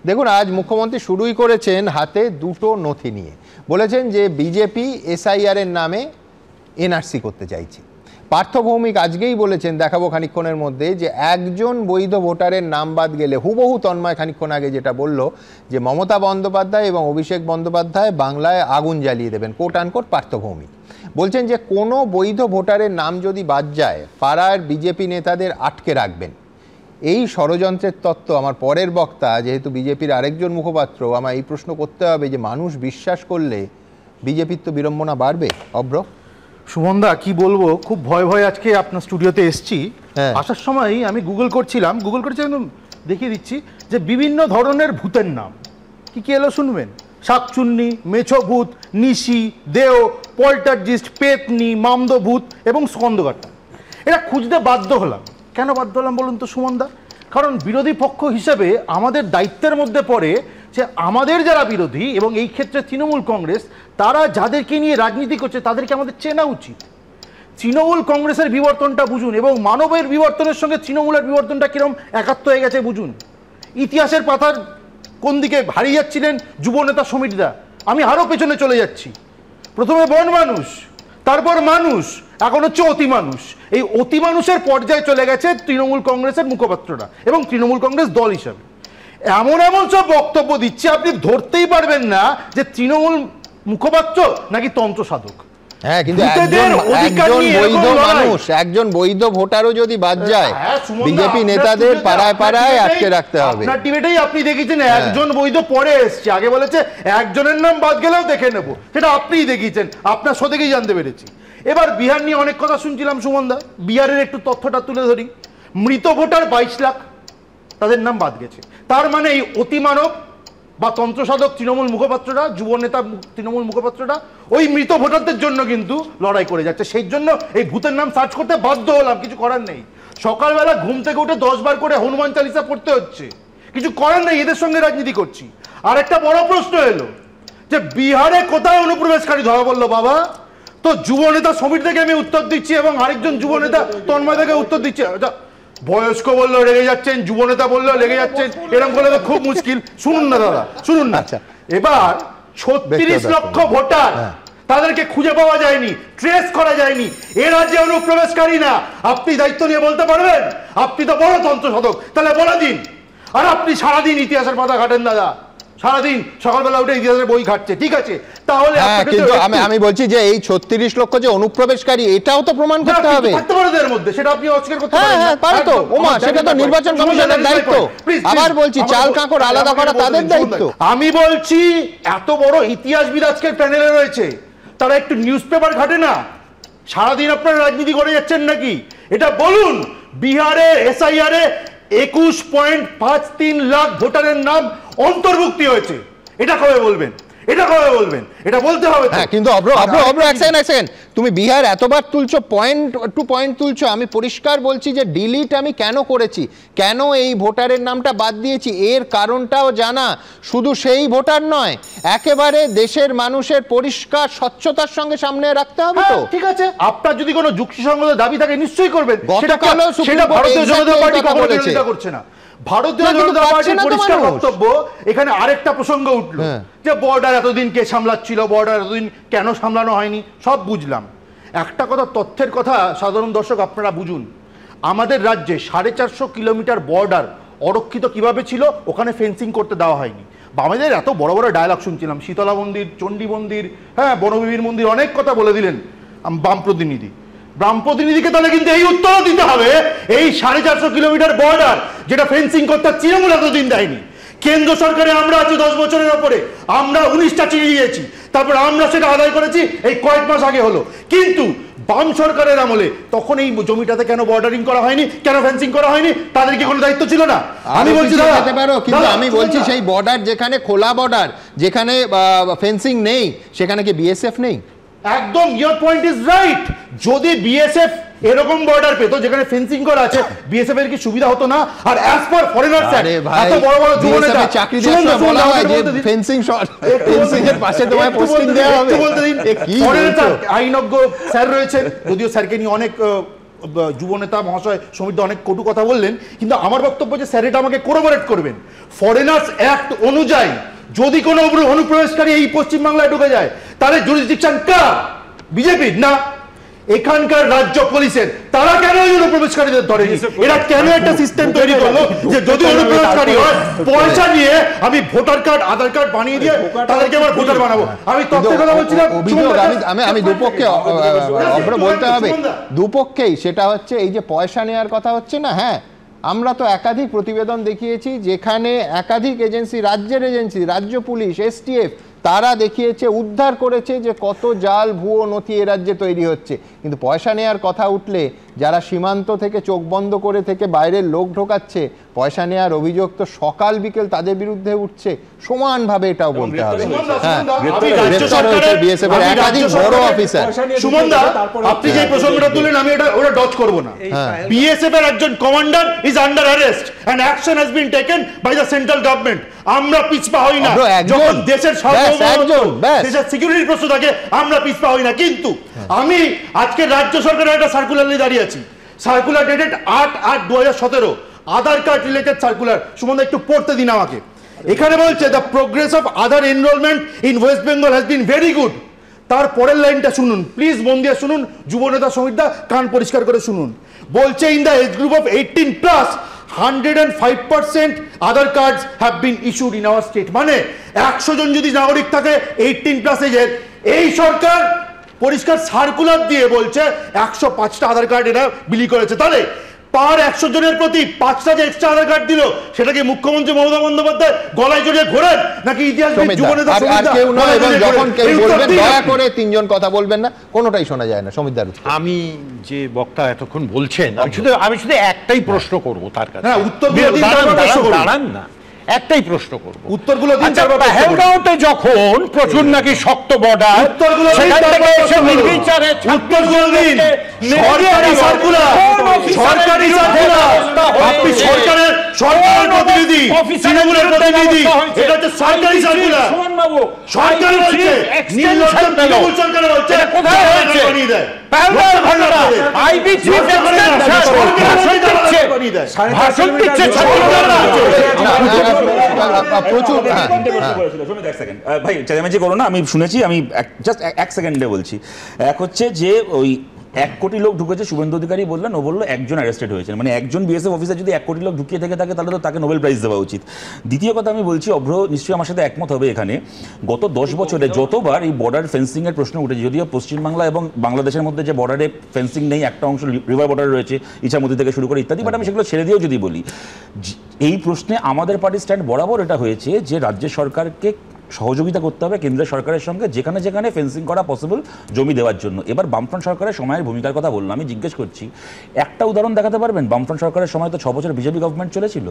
দেখুন, আজ মুখ্যমন্ত্রী শুরুই করেছেন হাতে দুটো নথি নিয়ে। বলেছেন যে বিজেপি এসআইআর এর নামে এনআরসি করতে চাইছে। পার্থ ভৌমিক আজকেই বলেছেন, দেখাবো খানিকক্ষণের মধ্যে, যে একজন বৈধ ভোটারের নাম বাদ গেলে হুবহু তন্ময় খানিকক্ষণ আগে যেটা বলল, যে মমতা বন্দ্যোপাধ্যায় এবং অভিষেক বন্দ্যোপাধ্যায় বাংলায় আগুন জ্বালিয়ে দেবেন, কোট আনকোট পার্থ ভৌমিক বলছেন যে কোনো বৈধ ভোটারের নাম যদি বাদ যায় পাড়ার বিজেপি নেতাদের আটকে রাখবেন। এই ষড়যন্ত্রের তত্ত্ব আমার পরের বক্তা যেহেতু বিজেপির আরেকজন মুখপাত্র, আমার এই প্রশ্ন করতে হবে যে মানুষ বিশ্বাস করলে বিজেপির তো বিড়ম্বনা বাড়বে। অব্র সুমনদা কি বলবো, খুব ভয় ভয় আজকে আপনার স্টুডিওতে এসছি। আসার সময় আমি গুগল করছিলাম, দেখিয়ে দিচ্ছি যে বিভিন্ন ধরনের ভূতের নাম কি কি এলো শুনবেন। শাকচুন্নি, মেছো ভূত, নিশি, দেও, পল্টারজিস্ট, পেতনি, মামদো ভূত এবং স্কন্দগাটা। এটা খুঁজতে বাধ্য হলাম। কেন বাধ্য হলাম বলুন তো সুমনদা? কারণ বিরোধী পক্ষ হিসেবে আমাদের দায়িত্বের মধ্যে পড়ে যে আমাদের যারা বিরোধী, এবং এই ক্ষেত্রে তৃণমূল কংগ্রেস, তারা যাদেরকে নিয়ে রাজনীতি করছে তাদেরকে আমাদের চেনা উচিত। তৃণমূল কংগ্রেসের বিবর্তনটা বুঝুন এবং মানবের বিবর্তনের সঙ্গে তৃণমূলের বিবর্তনটা কিরকম একাত্ম হয়ে গেছে বুঝুন। ইতিহাসের পাতার কোন দিকে হারিয়ে যাচ্ছিলেন যুবনেতা সমিতিরা, আমি আরও পেছনে চলে যাচ্ছি। প্রথমে বন মানুষ, তারপর মানুষ, এখন হচ্ছে অতি মানুষ। এই অতি মানুষের পর্যায়ে চলে গেছে তৃণমূল কংগ্রেসের মুখপাত্ররা এবং তৃণমূল কংগ্রেস দল হিসাবে। এমন এমন সব বক্তব্য দিচ্ছে আপনি ধরতেই পারবেন না যে তৃণমূল মুখপাত্র নাকি তন্ত্র সাধক। হ্যাঁ, কিন্তু একজন বৈধ ভোটারও যদি বাদ যায় বিজেপি নেতাদের পাড়ায় পাড়ায় আটকে রাখতে হবে। আপনার টিভিতেই আপনি দেখেছেন একজন বৈধ পরে এসছে, আগে বলেছে একজনের নাম বাদ গেলেও দেখে নেব, সেটা আপনিই দেখিয়েছেন, আপনার শো থেকেই জানতে পেরেছি। এবার বিহার নিয়ে অনেক কথা শুনছিলাম সুমনদা, বিহারের একটু তথ্যটা তুলে ধরি। মৃত ভোটার 22 লাখ, তাদের নাম বাদ গেছে। তার মানে এই অতিমানব বা তন্ত্রসাধক তৃণমূল মুখপাত্ররা, যুব নেতা তৃণমূল মুখপাত্ররা ওই মৃত ভোটারদের জন্য কিন্তু লড়াই করে যাচ্ছে। সেই জন্য এই ভূতের নাম সার্চ করতে বাধ্য হলাম, কিছু করার নেই। সকালবেলা ঘুম থেকে উঠে 10 বার করে হনুমান চালিসা পড়তে হচ্ছে, কিছু করার নেই, এদের সঙ্গে রাজনীতি করছি। আর একটা বড় প্রশ্ন এলো যে বিহারে কোথায় অনুপ্রবেশকারী ধরা পড়লো বাবা? তো যুব নেতা সমীর থেকে আমি উত্তর দিচ্ছি এবং আরেকজন যুব নেতা তন্ময় থেকে উত্তর দিচ্ছে। বয়স্ক বললো রেগে যাচ্ছেন, যুব নেতা বললো রেগে যাচ্ছেন, এরকম করলে তো খুব মুশকিল। শুনুন না দাদা, শুনুন না। এবার 36 লক্ষ ভোটার, তাদেরকে খুঁজে পাওয়া যায়নি, ট্রেস করা যায়নি। এ রাজ্যে অনুপ্রবেশকারী না। আপনি দায়িত্ব নিয়ে বলতে পারবেন? আপনি তো বড় তন্ত্র সাধক, তাহলে বলে দিন। আর আপনি সারাদিন ইতিহাসের পাতা ঘাটেন দাদা, সারাদিন সকালবেলা উঠে ইতিহাসের বই ঘাটছে, ঠিক আছে, তাহলে কিন্তু আমি বলছি যে এই 36 লক্ষ যে অনুপ্রবেশকারী, এটাও তো প্রমাণ করতে হবে। এর মধ্যে সেটা আপনি অস্বীকার করতে পারেন না। পারে তো ওমা, সেটা তো নির্বাচন কমিশনের দায়িত্ব। আবার বলছি চাল কাঁকড় আলাদা করা তাদের দায়িত্ব। আমি বলছি এত বড় ইতিহাসবিদ আজকের প্যানেলে রয়েছে, তারা একটু নিউজ পেপার ঘাটে না? সারাদিন আপনারা রাজনীতি করে যাচ্ছেন নাকি? এটা বলুন, বিহারে এসআইআর এ 21.53 লাখ ভোটারের নাম অন্তর্ভুক্তি হয়েছে। এটা কবে বলবেন? এটা কবে বলবেন? এটা বলতে হবে। হ্যাঁ, কিন্তু এক সেকেন্ড, তুমি বিহার এতবার তুলছো, পয়েন্ট টু পয়েন্ট তুলছো। আমি পরিষ্কার বলছি যে ডিলিট আমি কেন করেছি, কেন এই ভোটারের নামটা বাদ দিয়েছি, এর কারণটাও জানা। শুধু সেই ভোটার নয়, একেবারে দেশের মানুষের পরিষ্কার স্বচ্ছতার সঙ্গে সামনে রাখতে হবে। তো ঠিক আছে, আপনার যদি কোনো যুক্তিসঙ্গত দাবি থাকে নিশ্চয়ই করবেন। গতকালও সেটা ভারতীয় জনতা পার্টি কখনো বিরোধিতা করছে না। ভারতীয় জনতা পার্টির পরিষ্কার বক্তব্য। এখানে আরেকটা প্রসঙ্গ উঠলো যে বর্ডার এতদিন কে সামলাচ্ছিল, বর্ডার এতদিন কেন সামলানো হয়নি, সব বুঝলাম। একটা কথা, তথ্যের কথা সাধারণ দর্শক আপনারা বুঝুন। আমাদের রাজ্যে 450 কিলোমিটার বর্ডার অরক্ষিত কিভাবে ছিল? ওখানে ফেন্সিং করতে দেওয়া হয়নি। বামেদের এত বড় বড় ডায়লগ শুনছিলাম, শীতলা মন্দির, চণ্ডী মন্দির, হ্যাঁ বনবিবির মন্দির, অনেক কথা বলে দিলেন বাম প্রতিনিধিকে। তাহলে কিন্তু এই উত্তর দিতে হবে, এই 450 কিলোমিটার বর্ডার যেটা ফেন্সিং করতে তৃণমূল এতদিন দেয়নি। কেন্দ্র সরকারে আমরা আছি 10 বছরের ওপরে, আমরা 19টা চিঠি দিয়েছি, তারপর আমরা সেটা আদায় করেছি এই কয়েক মাস আগে হলো। কিন্তু বাম সরকারের আমলে তখন এই জমিটাতে কেন বর্ডারিং করা হয়নি, কেন ফেন্সিং করা হয়নি? তাদের কি কোনো দায়িত্ব ছিল না? আমি বলছি কিন্তু আমি বলছি সেই বর্ডার যেখানে খোলা বর্ডার, যেখানে ফেন্সিং নেই, সেখানে কি বিএসএফ নেই? একদম, ইয়োর পয়েন্ট ইজ রাইট। যদি বিএসএফ এরকম বর্ডার পেতো যেখানে ফেন্সিং করা আছে, বিএসএফ এর কি সুবিধা হতো না? আর অ্যাজ পার ফরেনার স্যার, এত বড় বড় যুবনেতা চাকরি দিয়ে বলা হয় যে ফেন্সিং এর পাশে তোমায় পোস্টিং দেওয়া হবে। ফরেনার আইনজ্ঞ স্যার রয়েছে, যদিও স্যারকে নিয়ে অনেক যুবনেতা মহাশয় সমীর অনেক কটু কথা বললেন, কিন্তু আমার বক্তব্য যে স্যার এটা আমাকে কোরাবোরেট করবেন। ফরেনার্স অ্যাক্ট অনুযায়ী যদি কোনো অনুপ্রবেশকারী এই পশ্চিমবাংলায় ঢুকে যায় তাহলে জুরিসডিকশন কার? বিজেপির না, এখানকার রাজ্য পুলিশের। তারা কেন এই অনুপ্রবেশকারীদের ধরেনি? এরা কেন একটা সিস্টেম তৈরি করলো যে যদি অনুপ্রবেশকারী হয় পয়সা নিয়ে আমি ভোটার কার্ড আধার কার্ড বানিয়ে দিয়ে তাদেরকে আবার ভোটার বানাবো? আমি তথ্যের কথা বলছিলাম। আমি দুপক্ষে বলতে হবে, দুপক্ষেই সেটা হচ্ছে এই যে পয়সা নেওয়ার কথা হচ্ছে না। হ্যাঁ, আমরা তো একাধিক প্রতিবেদন দেখিয়েছি যেখানে একাধিক এজেন্সি, রাজ্যের এজেন্সি, রাজ্য পুলিশ, এসটিএফ, তারা দেখিয়েছে, উদ্ধার করেছে যে কত জাল ভুয়ো নথি এ রাজ্যে তৈরি হচ্ছে। কিন্তু পয়সা নেওয়ার কথা উঠলে যারা সীমান্ত থেকে চোখ বন্ধ করে থেকে বাইরের লোক ঢোকাচ্ছে, পয়সা নেওয়ার অভিযোগ তো সকাল বিকেল তাদের বিরুদ্ধে উঠছে। সমানভাবে এটাও বলতে হবে। হ্যাঁ, গ্রেফতার হয়েছে বিএসএফ এর একাধিক বড় অফিসার। সুমন দা, আপনি যে প্রসঙ্গটা তুললেন আমি ওটা ডজ করব না। বিএসএফ এর একজন commander is under arrest and action has been taken by the central government. আমরা পিছপা হই না। যখন দেশের দেশের সিকিউরিটির প্রশ্ন থাকে আমরা পিছপা হই না। কিন্তু আমি আজকে রাজ্য সরকারের একটা সার্কুলার নিয়ে দাঁড়িয়ে আছি, সার্কুলার ডেটেড 8/8/2017, আধার কার্ড রিলেটেড সার্কুলার। সুমন একটু পড়তে দিন আমাকে। এখানে বলছে the progress of Aadhaar enrolment in West Bengal has been very good. তার পরের লাইনটা শুনুন প্লিজ, মন দিয়ে শুনুন, যুবনেতা সমীরদা কান পরিষ্কার করে শুনুন। বলছে in the age group of 18+, 105% Aadhaar cards have been issued in our state. মানে 100 জন যদি নাগরিক থাকে 18+ এজের, এই সরকার পরিষ্কার সার্কুলার দিয়ে বলছে 105টা আধার কার্ড এরা বিলি করেছে। তাহলে পার 100 জনের প্রতি 5টা যে এক্সট্রা আধার কার্ড দিল সেটা কি মুখ্যমন্ত্রী মমতা বন্দ্যোপাধ্যায় গলায় জড়িয়ে ঘোরেন নাকি ইতিহাসবিদ যুবনেতা কেউ নয়? এবং যখন কেউ বলবেন দয়া করে 3 জন কথা বলবেন না, কোনোটাই শোনা যায় না। সমীরদার আমি যে বক্তা এতক্ষণ বলছেন, আমি শুধু একটাই প্রশ্ন করব তার কাছে। হ্যাঁ, উত্তরগুলো দিন, তারপর প্রশ্ন করুন। দাঁড়ান না, একটাই প্রশ্ন করব। উত্তরগুলো দিন, তারপর প্রশ্ন করুন। পেহেলগাঁওতে যখন প্রচুর নাকি শক্ত বর্ডার, উত্তরগুলো দিন, সেখান থেকে তারপর এসে নির্বিচারে উত্তরগুলো দিন। সরকারি সার্কুলার, সরকারি সার্কুলার। আপনি সরকারের প্রতিনিধি, তৃণমূলের প্রতিনিধি, এটা হচ্ছে সরকারি সার্কুলার। সরকার বলছে, নির্লজ্জ তৃণমূল সরকার বলছে কোথায় হয়েছে? আইবি চিফ ভাষণ দিচ্ছে ভাই, চেঁচামেচি করো না, আমি শুনেছি। আমি জাস্ট 1 সেকেন্ডে বলছি। এক হচ্ছে যে ওই 1 কোটি লোক ঢুকেছে, শুভেন্দু অধিকারী বললেন, ও বললো 1 জন অ্যারেস্টেড হয়েছে। মানে একজন বিএসএফ অফিসার যদি 1 কোটি লোক ঢুকিয়ে থেকে থাকে তাহলে তো তাকে নোবেল প্রাইজ দেওয়া উচিত। দ্বিতীয় কথা আমি বলছি, অভ্র নিশ্চয়ই আমার সাথে একমত হবে, এখানে গত 10 বছরে যতবার এই বর্ডার ফেন্সিং এর প্রশ্ন উঠেছে, যদিও পশ্চিমবাংলা এবং বাংলাদেশের মধ্যে যে বর্ডারে ফেন্সিং নেই, একটা অংশ রিভার বর্ডার রয়েছে ইছামতি থেকে শুরু করে ইত্যাদি, বাট আমি সেগুলো ছেড়ে দিয়েও যদি বলি, এই প্রশ্নে আমাদের পার্টির স্ট্যান্ড বরাবর এটা হয়েছে যে রাজ্য সরকারকে সহযোগিতা করতে হবে কেন্দ্র সরকারের সঙ্গে যেখানে যেখানে ফেন্সিং করা পসিবল জমি দেওয়ার জন্য। এবার বামফ্রন্ট সরকারের সময়ের ভূমিকার কথা বললাম, আমি জিজ্ঞেস করছি একটা উদাহরণ দেখাতে পারবেন? বামফ্রন্ট সরকারের সময় তো 6 বছর বিজেপি গভর্নমেন্ট চলেছিল,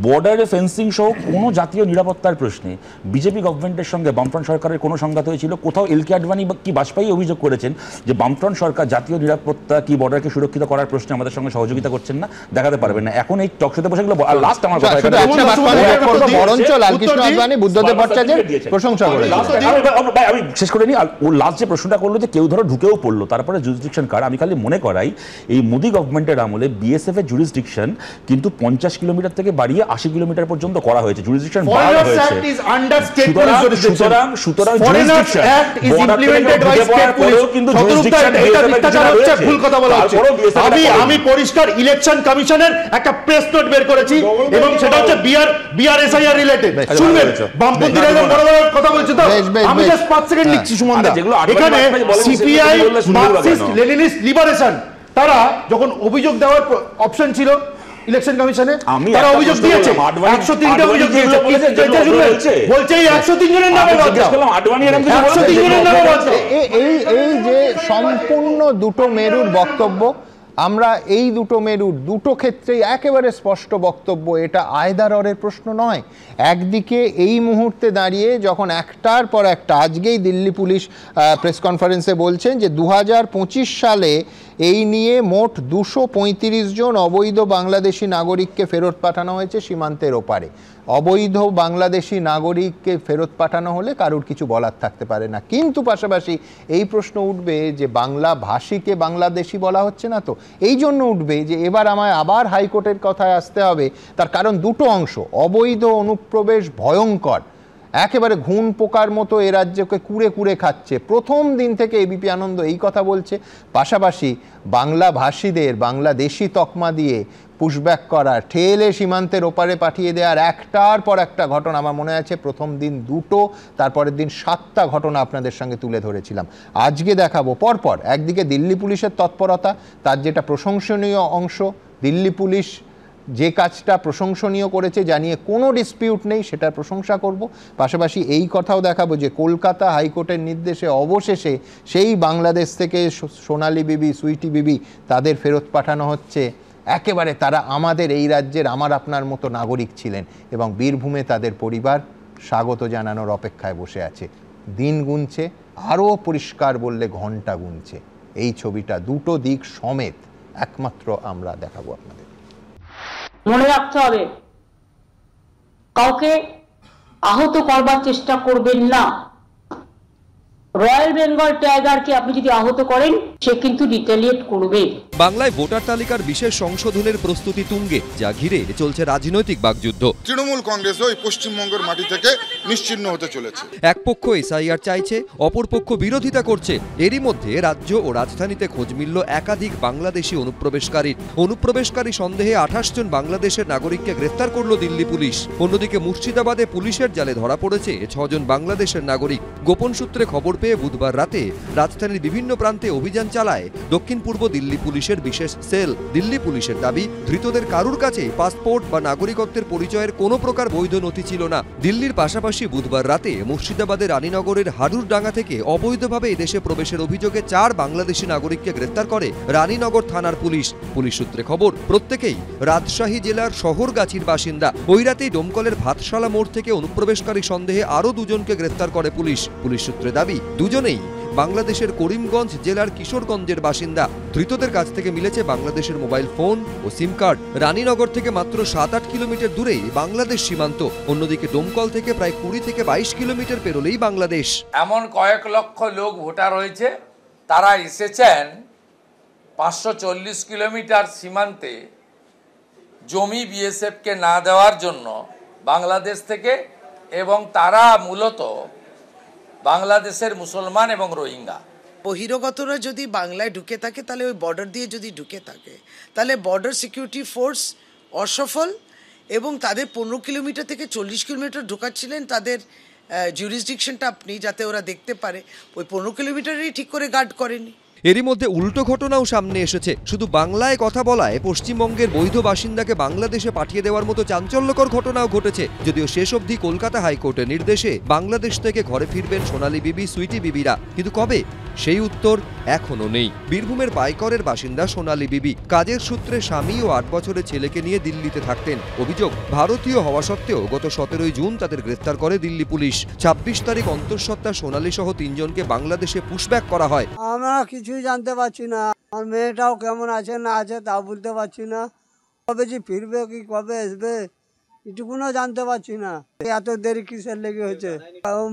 বর্ডারে ফেন্সিং সহ কোনো জাতীয় নিরাপত্তার প্রশ্নে বিজেপি গভর্নমেন্টের সঙ্গে বামফ্রন্ট সরকারের কোনো সংঘাত হয়েছিল? কোথাও এলকে আডবাণী বা কি বাজপেয়ী অভিযোগ করেছেন যে বামফ্রন্ট সরকার জাতীয় নিরাপত্তা কি বর্ডারকে সুরক্ষিত করার প্রশ্নে আমাদের সঙ্গে সহযোগিতা করছেন না? দেখাতে পারবেন না। এখন এই টকশোতে বসে গেলো। আর লাস্ট আমার কথা, বুদ্ধদেব ভট্টাচার্যের প্রশংসা করে আমি শেষ করে নিই। ও লাস্ট যে প্রশ্নটা করলো যে কেউ ধরো ঢুকেও পড়লো, তারপরে জুরিসডিকশন কার্ড, আমি খালি মনে করাই এই মোদি গভর্নমেন্টের আমলে বিএসএফ এর জুরিসডিকশন কিন্তু 50 কিলোমিটার থেকে বাড়িয়ে 80 কিলোমিটার পর্যন্ত করা হয়েছে। জুরিসডিকশন বাড়ানো হয়েছে। সুতরাং jurisdiction act is implemented by state police, কিন্তু জুরিসডিকশন এটা মিথ্যাচার হচ্ছে, ভুল কথা বলা হচ্ছে। আমি পরিষ্কার ইলেকশন কমিশনের একটা প্রেস নোট বের করেছি এবং সেটা হচ্ছে বিআরএসআইআর রিলেটেড। শুনবেন, বামপন্থীরা একদম বড় বড় কথা বলছে তো, আমি জাস্ট 5 সেকেন্ড লিখছি সুমন দা। এখানে সিপিআই, মার্কসিস্ট, লেনিনিস্ট, লিবারেশন, তারা যখন অভিযোগ দেওয়ার অপশন ছিল ইলেকশন কমিশনে, তারা অভিযোগ দিয়েছে, 103টা অভিযোগ দিয়েছে। বলছে এই 103 জনের নামে বাদ দাও, 103 জনের নামে বাদ দাও। এই যে সম্পূর্ণ দুটো মেরুর বক্তব্য, আমরা এই দুটো মেরুর দুটো ক্ষেত্রেই একেবারে স্পষ্ট বক্তব্য, এটা আয়দার অরের প্রশ্ন নয়। একদিকে এই মুহূর্তে দাঁড়িয়ে যখন একটার পর একটা, আজকেই দিল্লি পুলিশ প্রেস কনফারেন্সে বলছেন যে 2025 সালে এই নিয়ে মোট 235 জন অবৈধ বাংলাদেশি নাগরিককে ফেরত পাঠানো হয়েছে সীমান্তের ওপারে। অবৈধ বাংলাদেশি নাগরিককে ফেরত পাঠানো হলে কারোর কিছু বলার থাকতে পারে না, কিন্তু পাশাপাশি এই প্রশ্ন উঠবে যে বাংলা ভাষীকে বাংলাদেশি বলা হচ্ছে না তো, এই জন্য উঠবে যে এবার আমায় আবার হাইকোর্টের কথায় আসতে হবে। তার কারণ দুটো অংশ, অবৈধ অনুপ্রবেশ ভয়ঙ্কর, একেবারে ঘুণ পোকার মতো এ রাজ্যকে কুড়ে কুড়ে খাচ্ছে। প্রথম দিন থেকে এবিপি আনন্দ এই কথা বলছে। পাশাপাশি বাংলা ভাষীদের বাংলাদেশি তকমা দিয়ে পুশব্যাক করা, ঠেলে সীমান্তের ওপারে পাঠিয়ে দেওয়ার একটার পর একটা ঘটনা, আমার মনে আছে প্রথম দিন 2টো, তারপরের দিন 7টা ঘটনা আপনাদের সঙ্গে তুলে ধরেছিলাম। আজকে দেখাবো পরপর, একদিকে দিল্লি পুলিশের তৎপরতা, তার যেটা প্রশংসনীয় অংশ, দিল্লি পুলিশ যে কাজটা প্রশংসনীয় করেছে জানিয়ে কোনো ডিসপিউট নেই, সেটার প্রশংসা করব। পাশাপাশি এই কথাও দেখাবো যে কলকাতা হাইকোর্টের নির্দেশে অবশেষে সেই বাংলাদেশ থেকে সোনালী বিবি, সুইটি বিবি তাদের ফেরত পাঠানো হচ্ছে। একেবারে তারা আমাদের এই রাজ্যের আমার আপনার মতো নাগরিক ছিলেন এবং বীরভূমে তাদের পরিবার স্বাগত জানানোর অপেক্ষায় বসে আছে। দিন গুনছে, আরও পরিষ্কার বললে ঘন্টা গুনছে। এই ছবিটা দুটো দিক সমেত একমাত্র আমরা দেখাবো আপনাদের। মনে রাখতে হবে, কাউকে আহত করবার চেষ্টা করবেন না। রয়্যাল বেঙ্গল টাইগারকে আপনি যদি আহত করেন, সে কিন্তু রিটেলিয়েট করবে। বাংলায় ভোটার তালিকার বিশেষ সংশোধনের প্রস্তুতি তুঙ্গে, যা ঘিরে চলছে রাজনৈতিক বাকযুদ্ধ। তৃণমূল কংগ্রেসও এই পশ্চিমবঙ্গের মাটি থেকে নিশ্চিহ্ন হতে চলেছে। এক পক্ষ এসআইআর চাইছে, অপর পক্ষ বিরোধিতা করছে। এরই মধ্যে রাজ্য ও রাজধানীতে খোঁজ মিলল একাধিক বাংলাদেশি অনুপ্রবেশকারী সন্দেহে 28 জন বাংলাদেশের নাগরিককে গ্রেফতার করল দিল্লি পুলিশ। অন্যদিকে মুর্শিদাবাদে পুলিশের জালে ধরা পড়েছে 6 জন বাংলাদেশের নাগরিক। গোপন সূত্রে খবর পেয়ে বুধবার রাতে রাজধানীর বিভিন্ন প্রান্তে অভিযান চালায় দক্ষিণ পূর্ব দিল্লি পুলিশের বিশেষ সেল। দিল্লি পুলিশের দাবি, ধৃতদের কারুর কাছে পাসপোর্ট বা নাগরিকত্বের পরিচয়ের কোনো প্রকার বৈধ নথি ছিল না। দিল্লির পাশাপাশি বুধবার রাতে মুর্শিদাবাদের রানীনগরের হাডুরডাঙ্গা থেকে অবৈধভাবে এদেশে প্রবেশের অভিযোগে 4 বাংলাদেশি নাগরিককে গ্রেফতার করে রানীনগর থানার পুলিশ। পুলিশ সূত্রে খবর, প্রত্যেকেই রাজশাহী জেলার শহরগাছির বাসিন্দা। ওই রাতেই ডোমকলের ভাতশালা মোড় থেকে অনুপ্রবেশকারী সন্দেহে আরও 2 জনকে গ্রেফতার করে পুলিশ। পুলিশ সূত্রে দাবি, দুজনেই বাংলাদেশের করিমগঞ্জ জেলার কিশোরগঞ্জের বাসিন্দা। ধৃতদের কাছ থেকে মিলেছে বাংলাদেশের মোবাইল ফোন ও সিম কার্ড। রানীনগর থেকে মাত্র 7-8 কিলোমিটার দূরেই বাংলাদেশ সীমান্ত। অন্যদিকে ডোমকল থেকে প্রায় 20 থেকে 22 কিলোমিটার পেরোলেই বাংলাদেশ। এমন কয়েক লক্ষ লোক ভোটার হয়েছে, তারা এসেছেন 540 কিলোমিটার সীমান্তে জমি বিএসএফকে না দেওয়ার জন্য বাংলাদেশ থেকে, এবং তারা মূলত বাংলাদেশের মুসলমান এবং রোহিঙ্গা। বহিরাগতরা যদি বাংলায় ঢুকে থাকে, তাহলে ওই বর্ডার দিয়ে যদি ঢুকে থাকে, তাহলে বর্ডার সিকিউরিটি ফোর্স অসফল, এবং তাদের 15 কিলোমিটার থেকে 40 কিলোমিটার ঢোকাচ্ছিলেন তাদের জুরিসডিকশনটা আপনি, যাতে ওরা দেখতে পারে, ওই 15 কিলোমিটারই ঠিক করে গার্ড করেনি। এরই মধ্যে উল্টো ঘটনাও সামনে এসেছে। শুধু বাংলায় কথা বলায় পশ্চিমবঙ্গের বৈধ বাসিন্দাকে বাংলাদেশে পাঠিয়ে দেওয়ার মতো চাঞ্চল্যকর ঘটনাও ঘটেছে। যদিও শেষ অবধি কলকাতা হাইকোর্টের নির্দেশে বাংলাদেশ থেকে ঘরে ফিরবেন সোনালী বিবি, সুইটি বিবিরা, কিন্তু কবে, সেই উত্তর এখনো নেই। বীরভূমের পাইকরের বাসিন্দা সোনালী বিবি কাজের সূত্রে স্বামী ও 8 বছরের ছেলেকে নিয়ে দিল্লিতে থাকতেন। অভিযোগ, ভারতীয় হওয়া সত্ত্বেও গত 17 জুন তাদের গ্রেফতার করে দিল্লি পুলিশ। 26 তারিখ অন্তঃসত্ত্বা সোনালী সহ 3 জনকে বাংলাদেশে পুশব্যাক করা হয়। আমরা কিছুই জানতে পারছি না, আর মেয়েটাও কেমন আছে না আছে তা বলতে পারছি না। কবে যে ফিরবে কি কবে আসবে এটুকুনও জানতে পারছি না। এত দেরি কিসের লেগে হয়েছে?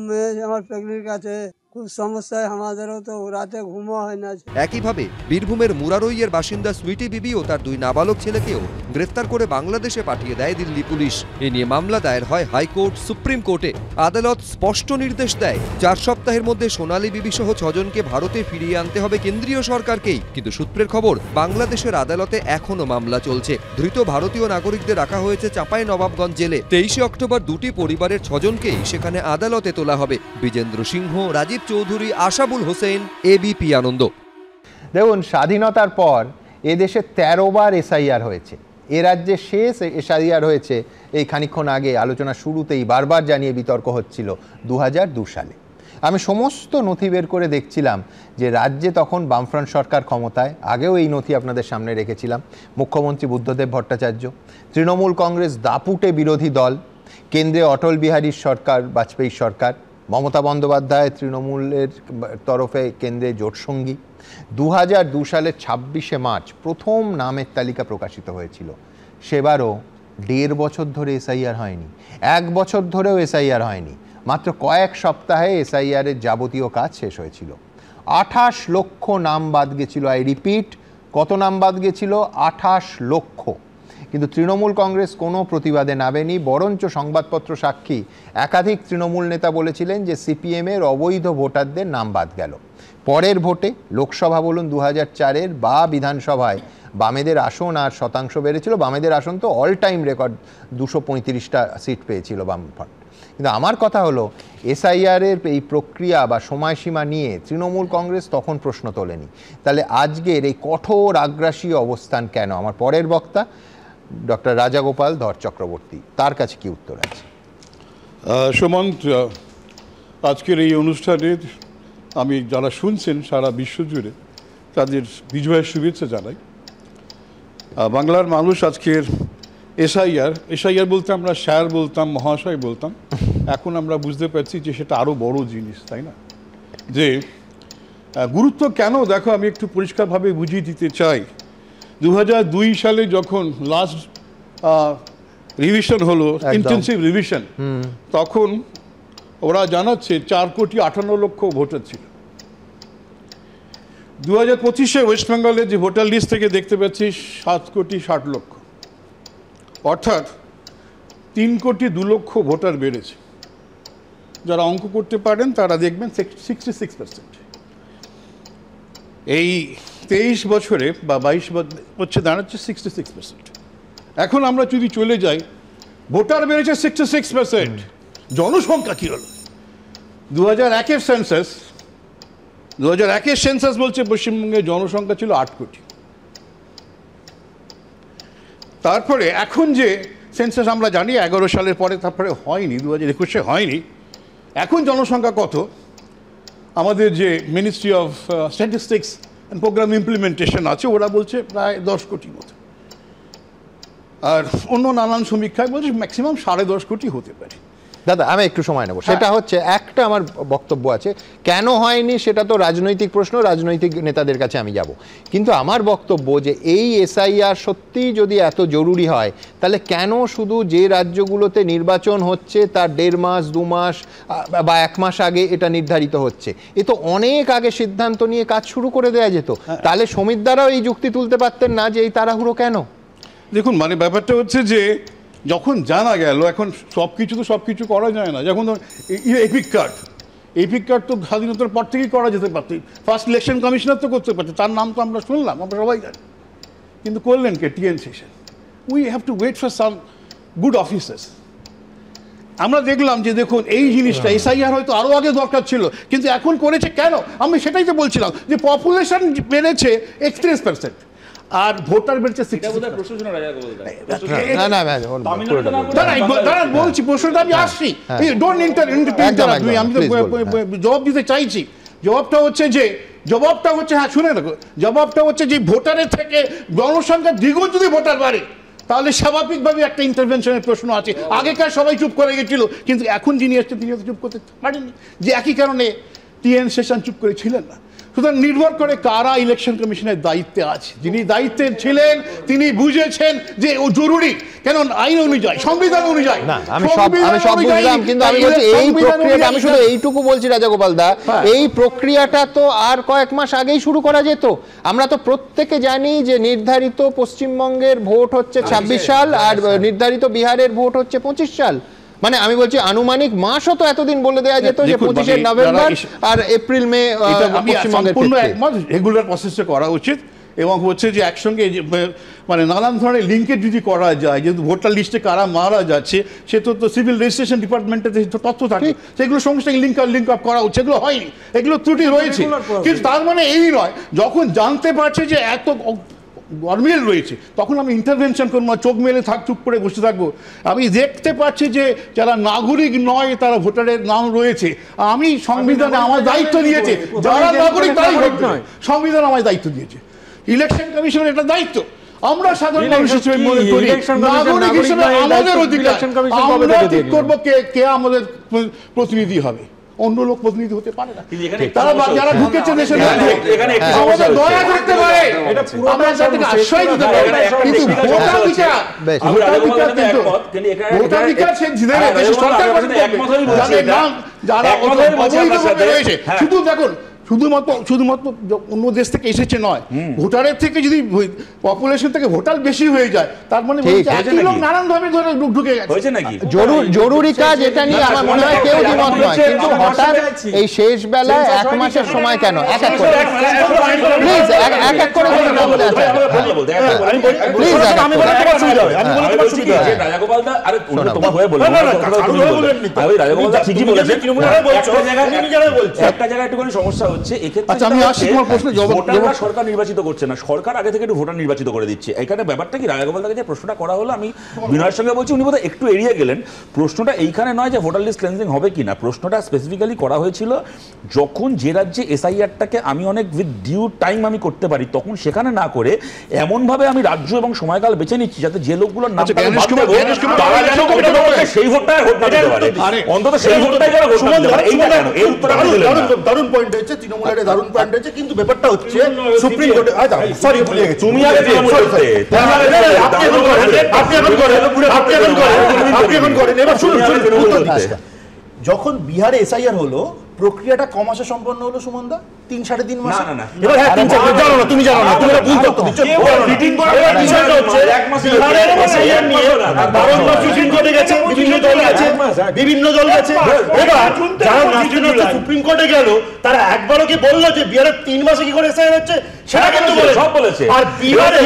মেয়ে আমার প্রেগনেন্ট আছে, খুব সমস্যায়, আমাদেরও তো রাতে ঘুমও হয় না। একইভাবে বীরভূমের মুরারইয়ের বাসিন্দা সুইটি বিবি ও তার 2 নাবালক ছেলেকেও গ্রেফতার করে বাংলাদেশে পাঠিয়ে দেয় দিল্লি পুলিশ। এ নিয়ে মামলা দায়ের হয় হাইকোর্ট, সুপ্রিম কোর্টে। আদালত স্পষ্ট নির্দেশ দেয়, 4 সপ্তাহের মধ্যে সোনালী বিবি সহ 6 জনকে ভারতে ফিরিয়ে আনতে হবে কেন্দ্রীয় সরকারকেই। কিন্তু সূত্রের খবর, বাংলাদেশের আদালতে এখনো মামলা চলছে। ধৃত ভারতীয় নাগরিকদের রাখা হয়েছে চাঁপাইনবাবগঞ্জ জেলে। 23 অক্টোবর 2টি পরিবারের 6 জনকেই সেখানে আদালতে তোলা হবে। বিজেন্দ্র সিংহ, রাজীব চৌধুরী, আশাবুল হোসেন, এবিপি আনন্দ। দেখুন, স্বাধীনতার পর এদেশে 13 বার এসআইআর হয়েছে। এ রাজ্যে শেষ এসআইআর হয়েছে এই খানিকক্ষণ আগে আলোচনা শুরুতেই বারবার জানিয়ে বিতর্ক হচ্ছিল 2002 সালে। আমি সমস্ত নথি বের করে দেখছিলাম যে রাজ্যে তখন বামফ্রন্ট সরকার ক্ষমতায়। আগেও এই নথি আপনাদের সামনে রেখেছিলাম। মুখ্যমন্ত্রী বুদ্ধদেব ভট্টাচার্য, তৃণমূল কংগ্রেস দাপুটে বিরোধী দল, কেন্দ্রে অটল বিহারী সরকার, বাজপেয়ী সরকার, মমতা বন্দ্যোপাধ্যায় তৃণমূলের তরফে কেন্দ্রে জোটসঙ্গী। 2002 সালের 26শে মার্চ প্রথম নামের তালিকা প্রকাশিত হয়েছিল। সেবারও 1.5 বছর ধরে এসআইআর হয়নি, 1 বছর ধরেও এসআইআর হয়নি, মাত্র কয়েক সপ্তাহে এসআইআরের যাবতীয় কাজ শেষ হয়েছিল। 28 লক্ষ নাম বাদ গেছিল। আই রিপিট, কত নাম বাদ গেছিল? 28 লক্ষ। কিন্তু তৃণমূল কংগ্রেস কোনো প্রতিবাদে নামেনি, বরঞ্চ সংবাদপত্র সাক্ষী একাধিক তৃণমূল নেতা বলেছিলেন যে সিপিএমের অবৈধ ভোটারদের নাম বাদ গেল। পরের ভোটে, লোকসভা বলুন 2004-এর বা বিধানসভায়, বামেদের আসন আর শতাংশ বেড়েছিল। বামেদের আসন তো অল টাইম রেকর্ড 235টা সিট পেয়েছিল বামফ্রন্ট। কিন্তু আমার কথা হলো, এসআইআরের এই প্রক্রিয়া বা সময়সীমা নিয়ে তৃণমূল কংগ্রেস তখন প্রশ্ন তোলেনি, তাহলে আজকের এই কঠোর আগ্রাসী অবস্থান কেন? আমার পরের বক্তা ডক্টর রাজাগোপাল ধর চক্রবর্তী, তার কাছে কি উত্তর আছে? সুমন্ত, আজকের এই অনুষ্ঠানে আমি যারা শুনছেন সারা বিশ্বজুড়ে তাদের বিজয়ের শুভেচ্ছা জানাই। বাংলার মানুষ আজকের এসআইআর বলতে আমরা স্যার বলতাম, মহাশয় বলতাম, এখন আমরা বুঝতে পারছি যে সেটা আরও বড় জিনিস, তাই না? যে গুরুত্ব কেন, দেখো আমি একটু পরিষ্কারভাবে বুঝিয়ে দিতে চাই। 2002 সালে যখন লাস্ট রিভিশন হলো, ইন্টেন্সিভ রিভিশন, তখন ওরা জানাচ্ছে 4,58,00,000 ভোটার ছিল। 2025-এ ওয়েস্ট বেঙ্গলে যে ভোটার লিস্ট থেকে দেখতে পাচ্ছি 7,60,00,000, অর্থাৎ 3,02,00,000 ভোটার বেড়েছে। যারা অঙ্ক করতে পারেন তারা দেখবেন 66%। এই 23 বছরে বা 22 হচ্ছে দাঁড়াচ্ছে 66%। এখন আমরা যদি চলে যাই, ভোটার বেড়েছে 66%, জনসংখ্যা কি হলো? 2001-এর সেন্সাস, 2001-এর সেন্সাস বলছে পশ্চিমবঙ্গের জনসংখ্যা ছিল 8 কোটি। তারপরে এখন যে সেন্সাস আমরা জানি 11 সালের পরে, তারপরে হয়নি, 2021-এ হয়নি। এখন জনসংখ্যা কত? আমাদের যে ministry of statistics and programme implementation আছে, ওরা বলছে প্রায় 10 কোটির মতো, আর অন্য নানান সমীক্ষায় বলছে ম্যাক্সিমাম 10.5 কোটি হতে পারে। দাদা আমি একটু সময় নেব, সেটা হচ্ছে একটা আমার বক্তব্য আছে, কেন হয়নি সেটা তো রাজনৈতিক প্রশ্ন, রাজনৈতিক নেতাদের কাছে আমি যাব, কিন্তু আমার বক্তব্য যে এই এসআইআর সত্যি যদি এত জরুরি হয়, তাহলে কেন শুধু যে রাজ্যগুলোতে নির্বাচন হচ্ছে তার 1.5 মাস 2 মাস বা 1 মাস আগে এটা নির্ধারিত হচ্ছে? এ তো অনেক আগে সিদ্ধান্ত নিয়ে কাজ শুরু করে দেওয়া যেত। তাহলে সমিতদারাও এই যুক্তি তুলতে পারতেন না যে এই তাড়াহুড়ো কেন? দেখুন, মানে ব্যাপারটা হচ্ছে যে যখন জানা গেল, এখন সব কিছু করা যায় না। যখন এপিক কার্ড তো স্বাধীনতার পর থেকেই করা যেতে পারত, ফার্স্ট ইলেকশন কমিশনার তো করতে পারত, তার নাম তো আমরা শুনলাম, আমরা সবাই জানি, কিন্তু করলেন কে? T N Seshan. We have to wait for some good officers. আমরা দেখলাম যে দেখুন এই জিনিসটা এসআইআর হয়তো আরও আগে দরকার ছিল, কিন্তু এখন করেছে কেন? আমি সেটাই তো বলছিলাম যে পপুলেশন বেড়েছে 31%, আর ভোটার বেড়েছে 60%। বলছি প্রশ্নটা আমি আসছি, আমি তো জবাব দিতে চাইছি। জবাবটা হচ্ছে হ্যাঁ শুনে রাখো, জবাবটা হচ্ছে যে ভোটারের থেকে জনসংখ্যা দ্বিগুণ যদি ভোটার বাড়ে, তাহলে স্বাভাবিকভাবে একটা ইন্টারভেনশনের প্রশ্ন আছে। আগেকার সবাই চুপ করে গেছিল, কিন্তু এখন যিনি এসছেন তিনি চুপ করতে পারেননি, যে একই কারণে টিএন সেশন চুপ করে ছিলেন না। সুতরাং নির্ভর করে কারা ইলেকশন কমিশনের দায়িত্বে আছে। যিনি দায়িত্বে ছিলেন তিনি বুঝেছেন যে ও জরুরি, কেন আইন অনুযায়ী, সংবিধান অনুযায়ী। না আমি সব বুঝলাম, কিন্তু আমি বলছি এই প্রক্রিয়াটা, আমি শুধু এইটুকু বলছি রাজাগোপাল দা, এই প্রক্রিয়াটা তো আর কয়েক মাস আগেই শুরু করা যেত। আমরা তো প্রত্যেকে জানি যে নির্ধারিত পশ্চিমবঙ্গের ভোট হচ্ছে 26 সাল, আর নির্ধারিত বিহারের ভোট হচ্ছে 25 সাল। মানে আমি বলছি আনুমানিক মাসও তো এতদিন বলে দেওয়া যেত যে 25শে নভেম্বর আর এপ্রিল মে রেগুলার প্রসেসে করা উচিত, এবং হচ্ছে যে একসঙ্গে মানে নানান ধরনের লিঙ্কেজ যদি করা যায়, যেহেতু ভোটার লিস্টে কারা মারা যাচ্ছে সে তো সিভিল রেজিস্ট্রেশন ডিপার্টমেন্টের তথ্য থাকে, সেগুলো সঙ্গে লিঙ্ক আপ করা উচিত। সেগুলো হয়নি, এগুলো ত্রুটি রয়েছে, কিন্তু তার মানে এই নয় যখন জানতে পারছে যে এত গরমিল রয়েছে তখন আমি ইন্টারভেনশন করবো, চোখ মেলে চুপ করে বসে থাকবো। আমি দেখতে পাচ্ছি যে যারা নাগরিক নয় তারা ভোটারের নাম রয়েছে, আমি সংবিধানে আমার দায়িত্ব দিয়েছে, যারা নাগরিক তাই ভোট নয়, সংবিধান আমায় দায়িত্ব দিয়েছে, ইলেকশন কমিশনের একটা দায়িত্ব। আমরা সাধারণ মানুষ হিসেবে মনে করি নাগরিক হিসেবে আমাদের অধিকার, আমরা ঠিক করবো কে আমাদের প্রতিনিধি হবে। অন্য লোক প্রতিনিধি হতে পারে না। কিন্তু এখানে তারা যারা ঢুকেছে দেশের মধ্যে আমাদের দয়া করতে পারে, আমরা তাদেরকে আশ্রয় দিতে পারি, কিন্তু ভোটাধিকার সে দেশের সরকার গঠন করবে যাদের নাম যারা অবৈধভাবে রয়েছে। শুধু দেখুন শুধুমাত্র অন্য দেশ থেকে এসেছে নয়, ভোটারের থেকে যদি পপুলেশন থেকে ভোটার বেশি হয়ে যায় তার মানে একই লোক নানান ভাবে ধরে ঢুকে গেছে নাকি। জরুরি কাজ এটা নিয়ে আমার মনে হয় কেউ দ্বিমত নয়, কিন্তু হঠাৎ এই শেষ বেলায় 1 মাসের সময় কেন? এক এক করে প্লিজ এক এক করে বলতে আসেন। প্লিজ আমি বলতে পারছি না, আমি বলতে পারছি না রাজাগোপাল দা, আরে তোমার হয়ে বলুন না, আমি রাজাগোপাল দা ঠিকই বলেছে, একটা জায়গায় একটুখানি সমস্যা হচ্ছে। আচ্ছা আমি আসছি তোমার প্রশ্ন জবাব। সরকার নির্বাচিত করছে না, সরকার আগে থেকে একটু ভোটার নির্বাচিত করে দিচ্ছে। এখানে ব্যাপারটা কি, রাজাগোপাল দাকে যে প্রশ্নটা করা হলো, আমি বিনয়ের সঙ্গে বলছি, উনি বোধহয় একটু এড়িয়ে গেলেন। প্রশ্নটা এইখানে নয় যে ভোটার লিস্ট ক্লেন্সিং হবে কিনা, প্রশ্নটা স্পেসিফিক্যালি করা হয়েছিল যখন যে রাজ্যে এসআইআরটাকে আমি অনেক উইথ ডিউ টাইম আমি করতে পারি, তখন সেখানে না করে এমনভাবে আমি রাজ্য এবং সময়কাল বেছে নিচ্ছি যাতে যে লোকগুলোর নাম তারা যেন সেই ভোটটাই ভোট না দিতে পারে, অন্তত সেই ভোটটাই যেন ভোট না দিতে পারে। এইটা কেন? এই উত্তর আমি দিলাম না। দারুণ পয়েন্ট হচ্ছে, তৃণমূলের দারুণ পয়েন্ট হচ্ছে, কিন্তু ব্যাপারটা হচ্ছে সুপ্রিম কোর্টে সরি ভুলে গেছি, তুমি আগে যখন বিহারে এসআইআর হলো, প্রক্রিয়াটা ক মাসে সম্পন্ন হলো সুমনদা? 3-3.5 মাস। এবার হ্যাঁ 3-4 জানো না, তুমি জানো না, তুমি এটা ভুল তথ্য দিচ্ছ। মিটিং করে বিষয়টা হচ্ছে বিহারের এসআইআর নিয়ে 12 মাস সুপ্রিম কোর্টে গেছে, বিভিন্ন দল গেছে। এবার যারা নাচতে সুপ্রিম কোর্টে গেল তারা একবারও কি বললো যে বিহারে 3 মাসে কি করে এসআইআর হচ্ছে? সেটা কিন্তু সব বলেছে। আর বিহারে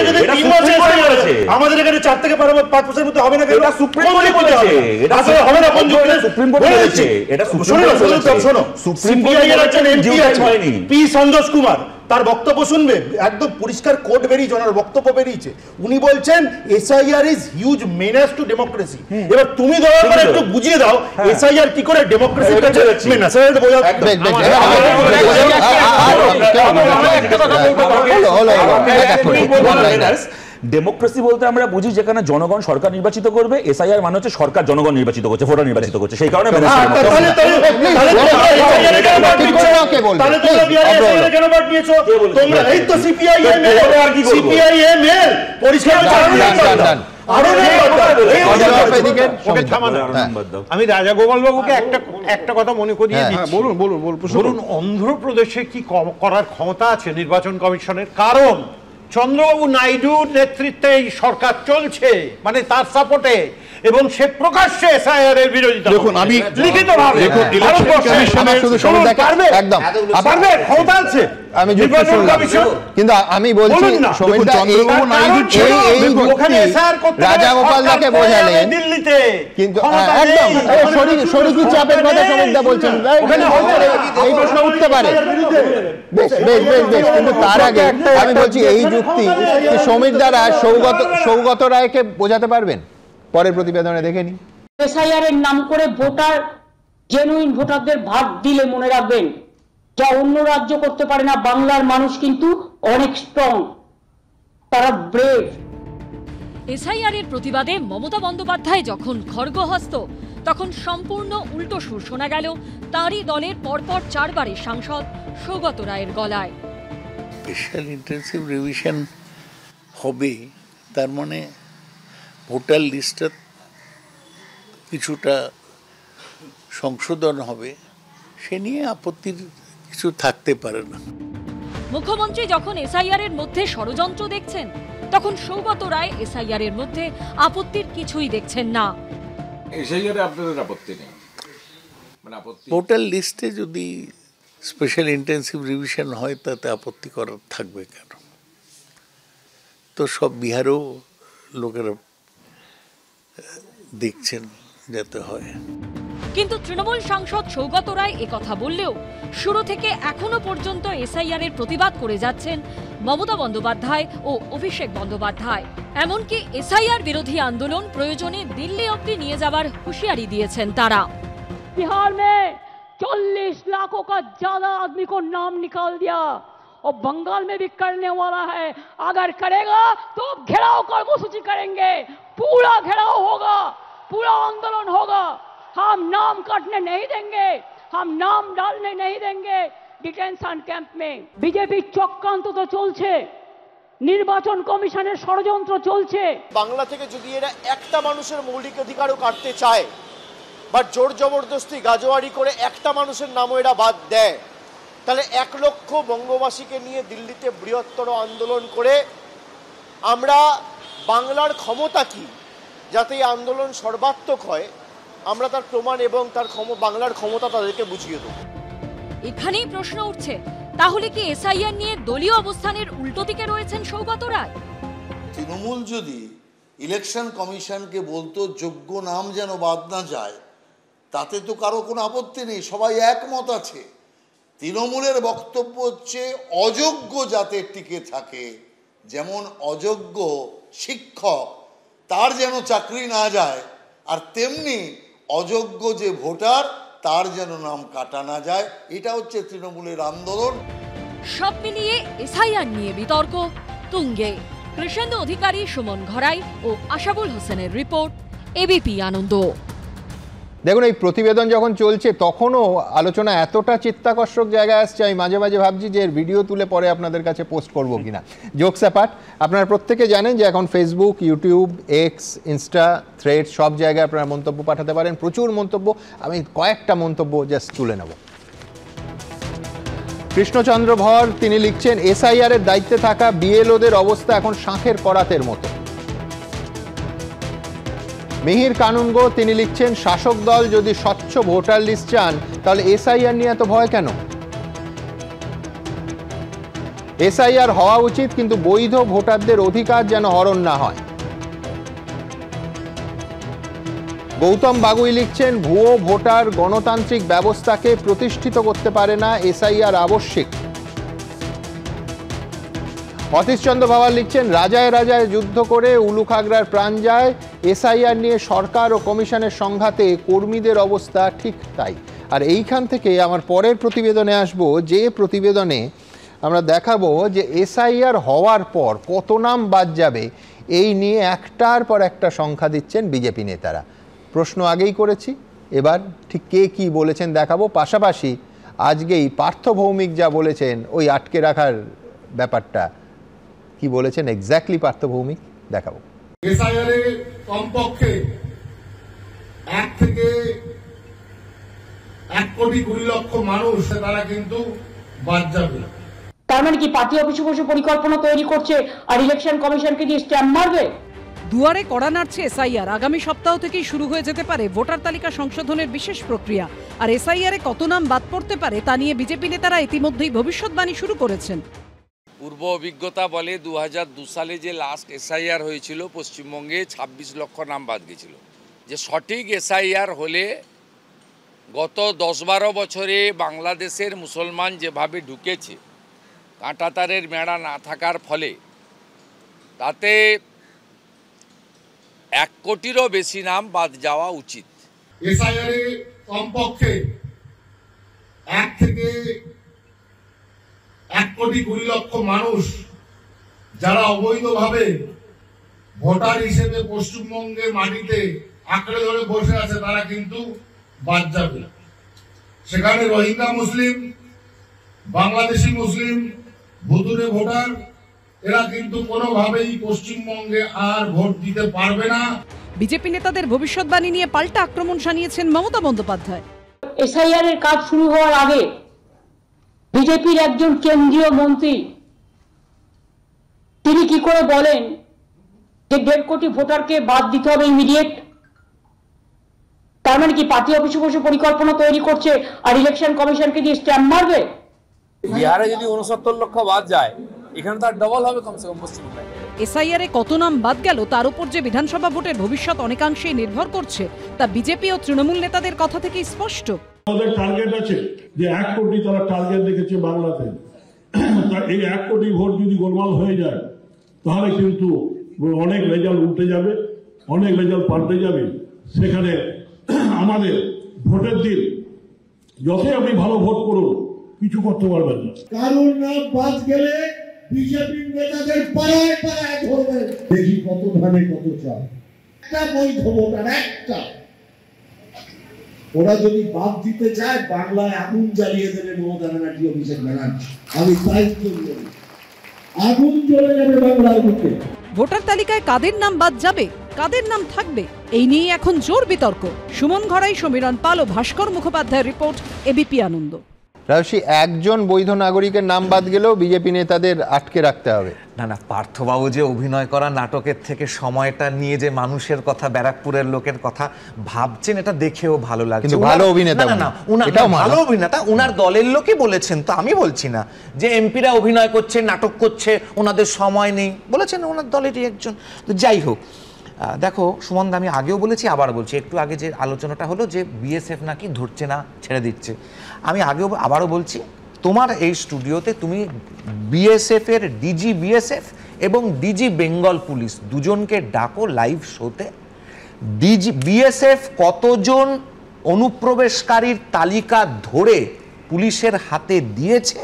যদি 3 মাসে এসআইআর আছে, আমাদের এখানে 4 থেকে 5 বছরের মধ্যে হবে না কেন? এটা সুপ্রিম কোর্টে বলেছে, এটা আসলে হবে না। কোন যুক্তি? সুপ্রিম কোর্ট বলেছে, এটা সুপ্রিম কোর্ট বলেছে। শোনো, সুপ্রিম কোর্টের একজন এমপি আছে পি সন্তোষ কুমার, তার বক্তব্য শুনবে, একদম পরিষ্কার কোর্ট বেরিয়েছে, ওনার বক্তব্য বেরিয়েছে। উনি বলছেন SIR is huge menace two democracy. এবার তুমি দয়া করে একটু বুঝিয়ে দাও এসআইআর কি করে ডেমোক্রেসির কাছে মেনাস। এটা বোঝা ডেমোক্রেসি বলতে আমরা বুঝি যেখানে জনগণ সরকার নির্বাচিত করবে, এসআইআর মানে হচ্ছে সরকার জনগণ নির্বাচিত করছে, ভোটার নির্বাচিত করছে, সেই কারণে আমি রাজাগোপাল বাবুকে একটা কথা মনে করিয়ে দিচ্ছি। বলুন অন্ধ্রপ্রদেশে কি করার ক্ষমতা আছে নির্বাচন কমিশনের? কারণ চন্দ্রবাবু নাইডুর নেতৃত্বে এই সরকার চলছে, মানে তার সাপোর্টে, এবং সে প্রকাশ্যে এসআইআর এর বিরোধিতা। দেখুন আমি লিখিতভাবে একদম ক্ষমতা আছে, আমি কিন্তু আমি বলছি রাজাগোপাল দাকে বোঝালেন, কিন্তু একদম শরিকি চাপের কথা সমীরদা বলছেন, এই প্রশ্ন উঠতে পারে। বেশ বেশ বেশ বেশ, কিন্তু তার আগে আমি বলছি এই যুক্তি সমীর দ্বারা সৌগত রায়কে বোঝাতে পারবেন? পরের প্রতিবেদনে দেখে নি। এসআইআর এর নাম করে ভোটার, জেনুইন ভোটারদের ভাগ দিলে মনে রাখবেন, যা অন্য রাজ্য করতে পারে না, বাংলার মানুষ কিন্তু অনেক স্ট্রং, তারা ব্রেভ। এসআইআর এর প্রতিবাদে মমতা বন্দ্যোপাধ্যায় যখন খড়গহস্ত, তখন সম্পূর্ণ উল্টো সুর শোনা গেল তারই দলের পরপর 4 বারের সাংসদ সৌগত রায়ের গলায়। স্পেশাল ইন্টেনসিভ রিভিশন হবে, তার মানে ভোটার লিস্টে কিছুটা সংশোধন হবে, সে নিয়ে আপত্তির কিছু থাকতে পারে না। মুখ্যমন্ত্রী যখন এসআইআর এর মধ্যে ষড়যন্ত্র দেখছেন, তখন সৌগত রায় এসআইআর এর মধ্যে আপত্তির কিছুই দেখছেন না। এসআইআর এ আপনাদের আপত্তি নেই? মানে আপত্তি ভোটার লিস্টে যদি স্পেশাল ইন্টেনসিভ রিভিশন হয় তাতে আপত্তি করার থাকবে কেন? তো সব বিহারেও লোকেরা দেখছেন যাতে হয়। কিন্তু তৃণমূল সাংসদ সৌগত রায় একথা বললেও শুরু থেকে এখনো পর্যন্ত এসআইআর এর প্রতিবাদ করে যাচ্ছেন মমতা বন্দ্যোপাধ্যায় ও অভিষেক বন্দ্যোপাধ্যায়। এমনকি এসআইআর বিরোধী আন্দোলন প্রয়োজনে দিল্লি অবধি নিয়ে যাবার হুঁশিয়ারি দিয়েছেন তারা। बिहार में 40 लाखों का ज्यादा आदमी को नाम निकाल दिया और बंगाल में भी करने वाला है। अगर करेगा तो घेराव कर्मसूची करेंगे, पूरा घेराव होगा, पूरा आंदोलन होगा। हम नाम काटने नहीं देंगे, हम नाम डालने नहीं देंगे ডিটেনশন ক্যাম্প में। বিজেপি চক্রান্ত তো চলছে, নির্বাচন কমিশনের ষড়যন্ত্র চলছে। বাংলা থেকে যদি এরা একটা মানুষের মৌলিক অধিকারও কাটতে চায় বা জোর জবরদস্তি গাজোয়ারি করে একটা মানুষের নামও এরা বাদ দেয়, তাহলে 1 লক্ষ বঙ্গবাসীকে নিয়ে দিল্লিতে বৃহত্তর আন্দোলন করে আমরা বাংলার ক্ষমতা কি, যাতে এই আন্দোলন সর্বাত্মক হয়, আমরা তার প্রমাণ এবং তার বাংলার ক্ষমতা তাদেরকে বুঝিয়ে দেব। এখানেই প্রশ্ন উঠছে, তাহলে কি এসআইআর নিয়ে দলীয় অবস্থানের উল্টো দিকে রয়েছেন সৌগত রায়? তৃণমূল যদি ইলেকশন কমিশনকে বলতো যোগ্য নাম যেন বাদ না যায়, তাতে তো কারো কোনো আপত্তি নেই, সবাই একমত আছে। তৃণমূলের বক্তব্য হচ্ছে অযোগ্য যাতে টিকে থাকে, যেমন অযোগ্য শিক্ষক তার যেন চাকরি না যায়, আর তেমনি অযোগ্য যে ভোটার তার যেন নাম কাটা না যায়। এটা হচ্ছে তৃণমূলের আন্দোলন। সব মিলিয়ে এসআইআর নিয়ে বিতর্ক তুঙ্গে। কৃষ্ণেন্দু অধিকারী, সুমন ঘরাই ও আশাবুল হোসেনের রিপোর্ট, এবিপি আনন্দ। দেখুন, এই প্রতিবেদন যখন চলছে তখনও আলোচনা এতটা চিত্তাকর্ষক জায়গায় আসছে, আমি মাঝে মাঝে ভাবছি যে এর ভিডিও তুলে পরে আপনাদের কাছে পোস্ট করব কিনা। জোকস অ্যাপার্ট, আপনারা প্রত্যেকে জানেন যে এখন Facebook, YouTube, x, Insta, thread সব জায়গায় আপনারা মন্তব্য পাঠাতে পারেন, প্রচুর মন্তব্য। আমি কয়েকটা মন্তব্য জাস্ট তুলে নেব। কৃষ্ণচন্দ্র ভর তিনি লিখছেন, এসআইআর এর দায়িত্বে থাকা বিএলওদের অবস্থা এখন শাঁখের করাতের মতো। মিহির কানুনগো তিনি লিখছেন, শাসক দল যদি স্বচ্ছ ভোটার লিস্ট চান তাহলে এসআইআর নিয়ে এত ভয় কেন? এসআইআর হওয়া উচিত, কিন্তু বৈধ ভোটারদের অধিকার যেন হরণ না হয়। গৌতম বাগুই লিখছেন, ভুয়ো ভোটার গণতান্ত্রিক ব্যবস্থাকে প্রতিষ্ঠিত করতে পারে না, এসআইআর আবশ্যিক। অতীশচন্দ্র ভাওয়াল লিখছেন, রাজায় রাজায় যুদ্ধ করে উলুখাগড়ার প্রাণ যায়, এসআইআর নিয়ে সরকার ও কমিশনের সংঘাতে কর্মীদের অবস্থা ঠিক তাই। আর এইখান থেকে আমার পরের প্রতিবেদনে আসব, যে প্রতিবেদনে আমরা দেখাবো যে এসআইআর হওয়ার পর কত নাম বাদ যাবে, এই নিয়ে একটার পর একটা সংখ্যা দিচ্ছেন বিজেপি নেতারা। প্রশ্ন আগেই করেছি, এবার ঠিক কে কি বলেছেন দেখাবো। পাশাপাশি আজকেই পার্থ ভৌমিক যা বলেছেন ওই আটকে রাখার ব্যাপারটা কি বলেছেন এক্স্যাক্টলি পার্থ ভৌমিক দেখাবো। এসআইআর এ কমপক্ষে 1 থেকে 1 কোটি 20 লক্ষ মানুষ তারা কিন্তু বাদ যাবে। তার মানে কি পার্টি অফিসে বসে পরিকল্পনা তৈরি করছে আর ইলেকশন কমিশনকে দিয়ে স্ট্যাম্প মারবে? দুয়ারে কড়া নাড়ছে এসআইআর। আগামী সপ্তাহ থেকেই শুরু হয়ে যেতে পারে ভোটার তালিকা সংশোধনের বিশেষ প্রক্রিয়া। আর এসআইআর এ কত নাম বাদ পড়তে পারে তা নিয়ে বিজেপি নেতারা ইতিমধ্যেই ভবিষ্যৎবাণী শুরু করেছেন। পূর্ব অভিজ্ঞতা বলে 2002 সালে যে লাস্ট এসআইআর হয়েছিল পশ্চিমবঙ্গে 26 লক্ষ নাম বাদ গেছিল। যে সঠিক এসআইআর হলে গত 10-12 বছরে বাংলাদেশের মুসলমান যেভাবে ঢুকেছে কাঁটাতারের মেড়া না থাকার ফলে, তাতে 1 কোটিরও বেশি নাম বাদ যাওয়া উচিত। এসআইআর এ কমপক্ষে 1 থেকে 1 কোটি 20 লক্ষ মানুষ যারা অবৈধভাবে ভোটার হিসেবে পশ্চিমবঙ্গের মাটিতে আঁকড়ে ধরে বসে আছে তারা কিন্তু বাদ যাবে। সেখানে রোহিঙ্গা মুসলিম, বাংলাদেশি মুসলিম, ভুতুরে ভোটার এরা কিন্তু কোনোভাবেই পশ্চিমবঙ্গে আর ভোট দিতে পারবে না। বিজেপি নেতাদের ভবিষ্যৎবাণী নিয়ে পাল্টা আক্রমণ শানিয়েছেন মমতা বন্দ্যোপাধ্যায়। এসআইআর এর কাজ শুরু হওয়ার আগে বিজেপির একজন কেন্দ্রীয় মন্ত্রী তিনি কি করে বলেন যে 1.5 কোটি ভোটারকে বাদ দিতে হবে ইমিডিয়েট? তার মানে কি পার্টি অফিসে বসে পরিকল্পনা তৈরি করছে আর ইলেকশন কমিশনকে দিয়ে স্ট্যাম্প মারবে? বিহারে যদি 69 লক্ষ বাদ যায়, এখানে তার ডবল হবে কমসে কম পশ্চিমবঙ্গে। এসআইআর এ কত নাম বাদ গেল তার উপর যে বিধানসভা ভোটের ভবিষ্যৎ অনেকাংশেই নির্ভর করছে তা বিজেপি ও তৃণমূল নেতাদের কথা থেকেই স্পষ্ট। আমাদের টার্গেট আছে যে 1 কোটি তারা টার্গেট দেখেছে বাংলাতে। এই 1 কোটি ভোট যদি গোলমাল হয়ে যায় তাহলে কিন্তু অনেক রেজাল্ট উল্টে যাবে, অনেক রেজাল্ট পাল্টে যাবে। সেখানে আমাদের ভোটের দিন যতই আপনি ভালো ভোট করুন কিছু করতে পারবেন না। কারোর নাম বাদ গেলে বিজেপি নেতাদের পাড়ায় পাড়ায় ধরবে, দেখি কত ধানে কত চাল। একটা বৈধ ভোটার একটা ওরা যদি বাদ দিতে চায় বাংলায় আগুন জ্বালিয়ে দেবে মমতা ব্যানার্জি, অভিষেক ব্যানার্জি। আমি তাই বলি, আগুন জ্বলে যাবে বাংলার বুকে। ভোটার তালিকায় কাদের নাম বাদ যাবে, কাদের নাম থাকবে, এই নিয়ে এখন জোর বিতর্ক। সুমন ঘরাই, সমীরণ পাল ও ভাস্কর মুখোপাধ্যায়ের রিপোর্ট, এবিপি আনন্দ। রাজশ্রী, একজন বৈধ নাগরিকের নাম বাদ গেলেও বিজেপি নেতাদের আটকে রাখতে হবে। না না, পার্থবাবু যে অভিনয় করা নাটকের থেকে সময়টা নিয়ে যে মানুষের কথা, ব্যারাকপুরের লোকের কথা ভাবছেন, এটা দেখেও ভালো লাগছে। কিন্তু ভালো অভিনেতা, না না, উনার ভালো অভিনেতা, উনার দলের লোকই বলেছেন, তো আমি বলছি না যে এমপিরা অভিনয় করছে, নাটক করছে, ওনাদের সময় নেই, বলেছেন ওনার দলেরই একজন। তো যাই হোক, দেখো সুমন, আমি আগেও বলেছি, আবার বলছি, একটু আগে যে আলোচনাটা হলো যে বিএসএফ নাকি ধরছে না, ছেড়ে দিচ্ছে, আমি আগেও আবারও বলছি, তোমার এই স্টুডিওতে তুমি বিএসএফ এর ডিজি বিএসএফ এবং ডিজি বেঙ্গল পুলিশ দুজনকে ডাকো লাইভ শোতে। ডিজি বিএসএফ কতজন অনুপ্রবেশকারীর তালিকা ধরে পুলিশের হাতে দিয়েছে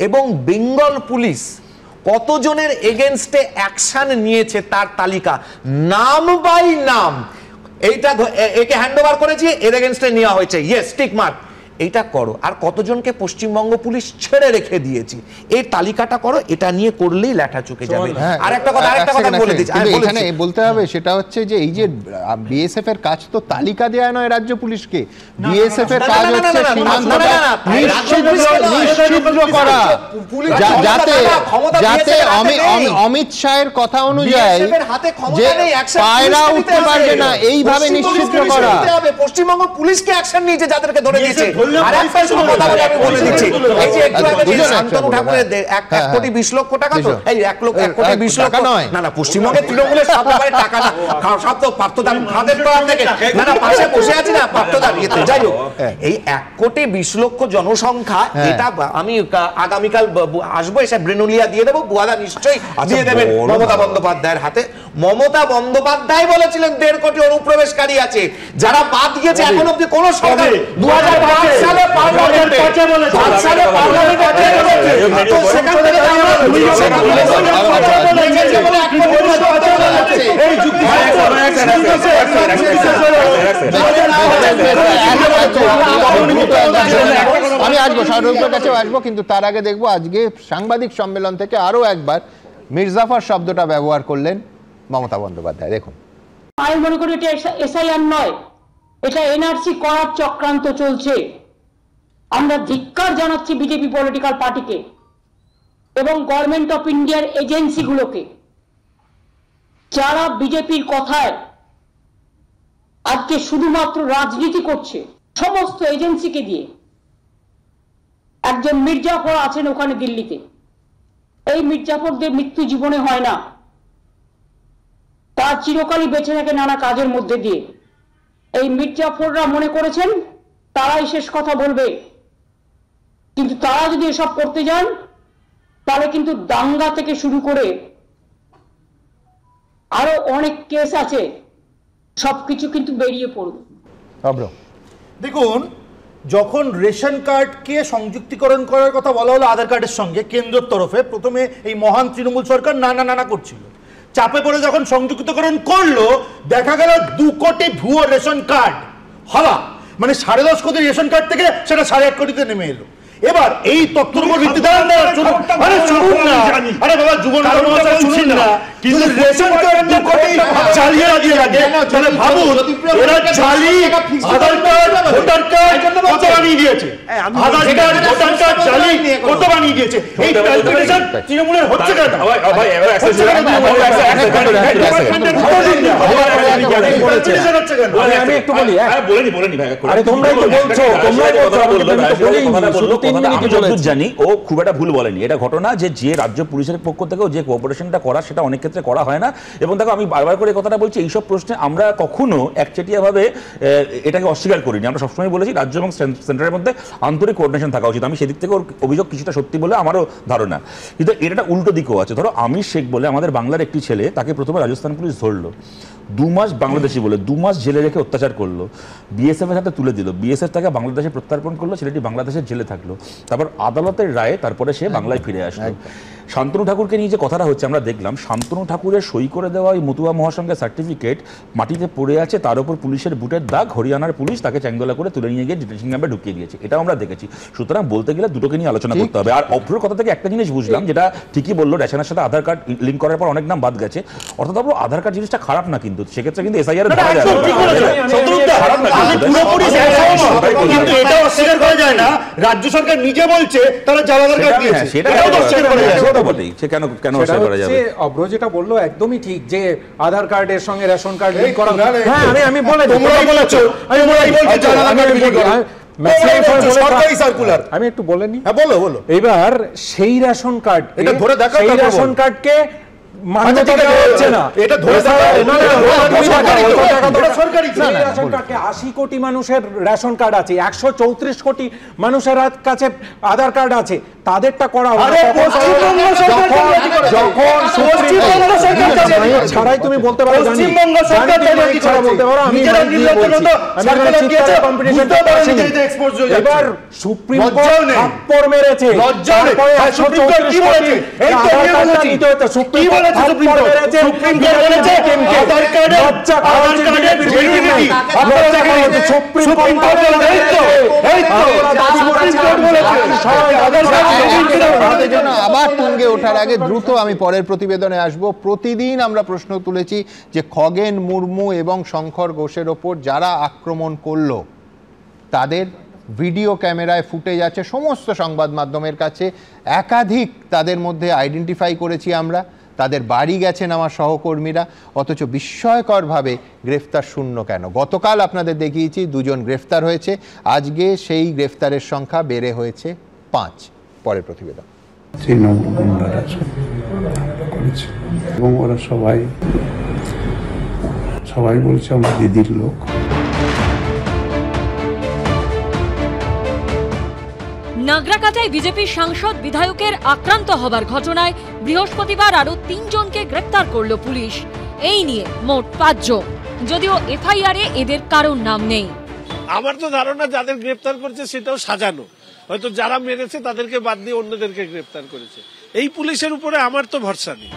এবং বেঙ্গল পুলিশ কতজনের এগেনস্টে অ্যাকশন নিয়েছে তার তালিকা নাম বাই নাম। এইটা একে হ্যান্ডওভার করেছি, এর এগেনস্টে নেওয়া হয়েছে, ইয়েস টিক মার্ক, এইটা করো। আর কতজনকে পশ্চিমবঙ্গ পুলিশ ছেড়ে রেখে দিয়েছি, এই তালিকাটা করো, এটা নিয়ে করলেই ল্যাঠা চুকে যাবে। আর একটা কথা বলে দিচ্ছি, এখানে বলতে হবে, সেটা হচ্ছে যে এই যে বিএসএফ এর কাজ তো তালিকা দেয়া নয় রাজ্য পুলিশকে, বিএসএফ এর কাজ হচ্ছে সীমান্তটা নিশ্চিত করা, যাতে অমিত শাহের কথা অনুযায়ী যে পায়রা উঠতে পারবে না, এইভাবে নিশ্চিত করা। পশ্চিমবঙ্গ পুলিশকে অ্যাকশন নিয়েছে যাদেরকে ধরে দিয়েছে। আর একটা কথা আমি বলে দিচ্ছি, এই যে একটু আগে শান্তনু ঠাকুরের 1 কোটি 20 লক্ষ টাকা, তো এই 1 কোটি 20 লক্ষ নয়, না না, পশ্চিমবঙ্গের তৃণমূলের সব ব্যাপারে টাকা না, সব তো পার্থদান খাদের পাওয়ার থেকে, না না, পাশে বসে আছি না পার্থদান ইয়েতে। যাই হোক, এই 1 কোটি 20 লক্ষ জনসংখ্যা, এটা আমি আগামীকাল আসবো, এসে ব্রেনুলিয়া দিয়ে দেবো, বুয়াদা নিশ্চয়ই দিয়ে দেবেন মমতা বন্দ্যোপাধ্যায়ের হাতে। মমতা বন্দ্যোপাধ্যায় বলেছিলেন 1.5 কোটি অনুপ্রবেশকারী আছে, যারা বাদ গিয়েছে এখন অব্দি কোন সরকার 2005 সালে পার্লামেন্টে, 5 সালে পার্লামেন্টে তো সেখান থেকে এই যুক্তি আমি আসবো, শাহরুখের কাছেও আসবো, কিন্তু তার আগে দেখবো আজকে সাংবাদিক সম্মেলন থেকে আরো একবার মির্জাফর শব্দটা ব্যবহার করলেন মমতা বন্দ্যোপাধ্যায়। দেখুন, আমি মনে করি এটা এসআইআর নয়, এটা এনআরসি করার চক্রান্ত চলছে। আমরা ধিক্কার জানাচ্ছি বিজেপি পলিটিক্যাল পার্টিকে এবং গভর্নমেন্ট অফ ইন্ডিয়ার এজেন্সিগুলোকে, যারা বিজেপির কথায় আজকে শুধুমাত্র রাজনীতি করছে। সমস্ত এজেন্সিকে দিয়ে, একজন মির্জাফর আছেন ওখানে দিল্লিতে, এই মির্জাফরদের মৃত্যু জীবনে হয় না, তার চিরকালই বেঁচে থাকে নানা কাজের মধ্যে দিয়ে। এই মির্জাফররা মনে করেছেন তারাই শেষ কথা বলবে, কিন্তু তারা যদি এসব করতে যান তাহলে কিন্তু দাঙ্গা থেকে শুরু করে আরো অনেক কেস আছে, সবকিছু কিন্তু বেরিয়ে পড়বে। দেখুন, যখন রেশন কার্ডকে সংযুক্তিকরণ করার কথা বলা হলো আধার কার্ডের সঙ্গে কেন্দ্রের তরফে, প্রথমে এই মহান তৃণমূল সরকার না করছিল, চাপে পড়ে যখন সংযুক্তকরণ করলো, দেখা গেল 2 কোটি ভুয়ো রেশন কার্ড হওয়া, মানে 10.5 কোটি রেশন কার্ড থেকে সেটা 8.5 কোটিতে নেমে এলো। এবার এই তথ্যের উপর ভিত্তিতে কিন্তু রেশন কার্ড 2 কোটি চালিয়ে দিয়ে লাগে, তাহলে ভাবুন এরা চালি আধার কার্ড ভোটার কার্ড কত বানিয়ে দিয়েছে, আধার কার্ড ভোটার কার্ড চালি কত বানিয়ে দিয়েছে। এই ক্যালকুলেশন তৃণমূলের হচ্ছে কেন? আমি একটু বলি, বলেনি ভাই, আরে তোমরাই তো বলছো, আমি যতদূর জানি ও খুব একটা ভুল বলেনি। এটা ঘটনা যে রাজ্য পুলিশের পক্ষ থেকেও যে কোঅপারেশনটা করা, সেটা অনেক ক্ষেত্রে করা হয় না। এবং দেখো, আমি বারবার করে কথাটা বলছি, এইসব প্রশ্নে আমরা কখনো একচেটিয়াভাবে এটাকে অস্বীকার করিনি। আমরা সবসময় বলেছি রাজ্য এবং সেন্টারের মধ্যে আন্তরিক কোঅর্ডিনেশন থাকা উচিত। আমি সেদিক থেকে ওর অভিযোগ কিছুটা সত্যি বলে আমারও ধারণা, কিন্তু এটা উল্টো দিকেও আছে। ধরো আমির শেখ বলে আমাদের বাংলার একটি ছেলে, তাকে প্রথমে রাজস্থান পুলিশ ধরলো, 2 মাস বাংলাদেশি বলে 2 মাস জেলে রেখে অত্যাচার করলো, বিএসএফ এর হাতে তুলে দিল, বিএসএফ তাকে বাংলাদেশে প্রত্যর্পণ করলো, ছেলেটি বাংলাদেশের জেলে থাকলো, তারপর আদালতের রায়ে তারপরে সে বাংলায় ফিরে আসলো। শান্তনু ঠাকুরকে নিয়ে যে কথাটা হচ্ছে আমরা দেখলাম, শান্তনু ঠাকুরের সই করে দেওয়া ওই মতুয়া মহাসংঘের সার্টিফিকেট মাটিতে পড়ে আছে, তার উপর পুলিশের বুটের দাগ, হরিয়ানার পুলিশ তাকে চ্যাংদোলা করে তুলে নিয়ে গিয়ে ডিটেনশন ক্যাম্পে ঢুকিয়ে দিয়েছে, এটাও আমরা দেখেছি। সুতরাং বলতে গেলে দুটোকে নিয়ে আলোচনা করতে হবে। আর অভ্রর কথা থেকে একটা জিনিস বুঝলাম, যেটা ঠিকই বললো, রেশনের সাথে আধার কার্ড লিঙ্ক করার পর অনেক নাম বাদ গেছে, অর্থাৎ আধার কার্ড জিনিসটা খারাপ না, কিন্তু সেক্ষেত্রে কিন্তু এসআইআর এর ধরা যায় এটা অস্বীকার করা যায় না। রাজ্য সরকার নিজে বলছে তারা জাল আধার কার্ড দিয়েছে, সেটাও অস্বীকার করা যায় না। বলেই সে কেন অস্বীকার করা যাবে? অভ্র যেটা বললো একদমই ঠিক, যে আধার কার্ডের সঙ্গে রেশন কার্ড লিংক করা। হ্যাঁ আমি বলে তোমরাই বলেছো, আমি একটু বলে নি। হ্যাঁ বলো বলো। এবার সেই রেশন কার্ড, এটা ধরে দেখো, সেই রেশন কার্ডকে মান্যতা দেওয়া হচ্ছে না। এটা ধরে রেশন কার্ডকে 80 কোটি মানুষের রেশন কার্ড আছে, 134 কোটি মানুষের কাছে আধার কার্ড আছে, তাদেরটা করা হবে ছাড়াই তুমি বলতে পারো, এবার সুপ্রিম কোর্ট থাপ্পড় মেরেছে, আবার তুঙ্গে ওঠার আগে দ্রুত আমি পরের প্রতিবেদনে আসব। প্রতিদিন আমরা প্রশ্ন তুলেছি যে খগেন মুর্মু এবং শঙ্কর ঘোষের ওপর যারা আক্রমণ করলো তাদের ভিডিও ক্যামেরায় ফুটেজ আছে সমস্ত সংবাদ মাধ্যমের কাছে, একাধিক তাদের মধ্যে আইডেন্টিফাই করেছি আমরা, তাদের বাড়ি গেছেন আমার সহকর্মীরা, অথচ বিস্ময়করভাবে গ্রেফতার শূন্য কেন? গতকাল আপনাদের দেখিয়েছি 2 জন গ্রেফতার হয়েছে, আজকে সেই গ্রেফতারের সংখ্যা বেড়ে হয়েছে 5। পরের প্রতিবেদন। তৃণমূল গুন্ডারা করেছে এবং ওরা সবাই বলছে আমরা দিদির লোক। নাগরাকাটায় বিজেপির সাংসদ বিধায়কের আক্রান্ত হবার ঘটনায় বৃহস্পতিবার আরো 3 জনকে গ্রেফতার করল পুলিশ। এই নিয়ে মোট 5 জন, যদিও এফআইআরে এদের কারোর নাম নেই। আমার তো ধারণা যাদের গ্রেফতার করেছে সেটাও সাজানো, হয়তো যারা মেরেছে তাদেরকে বাদ দিয়ে অন্যদেরকে গ্রেফতার করেছে। এই পুলিশের উপরে আমার তো ভরসা নেই।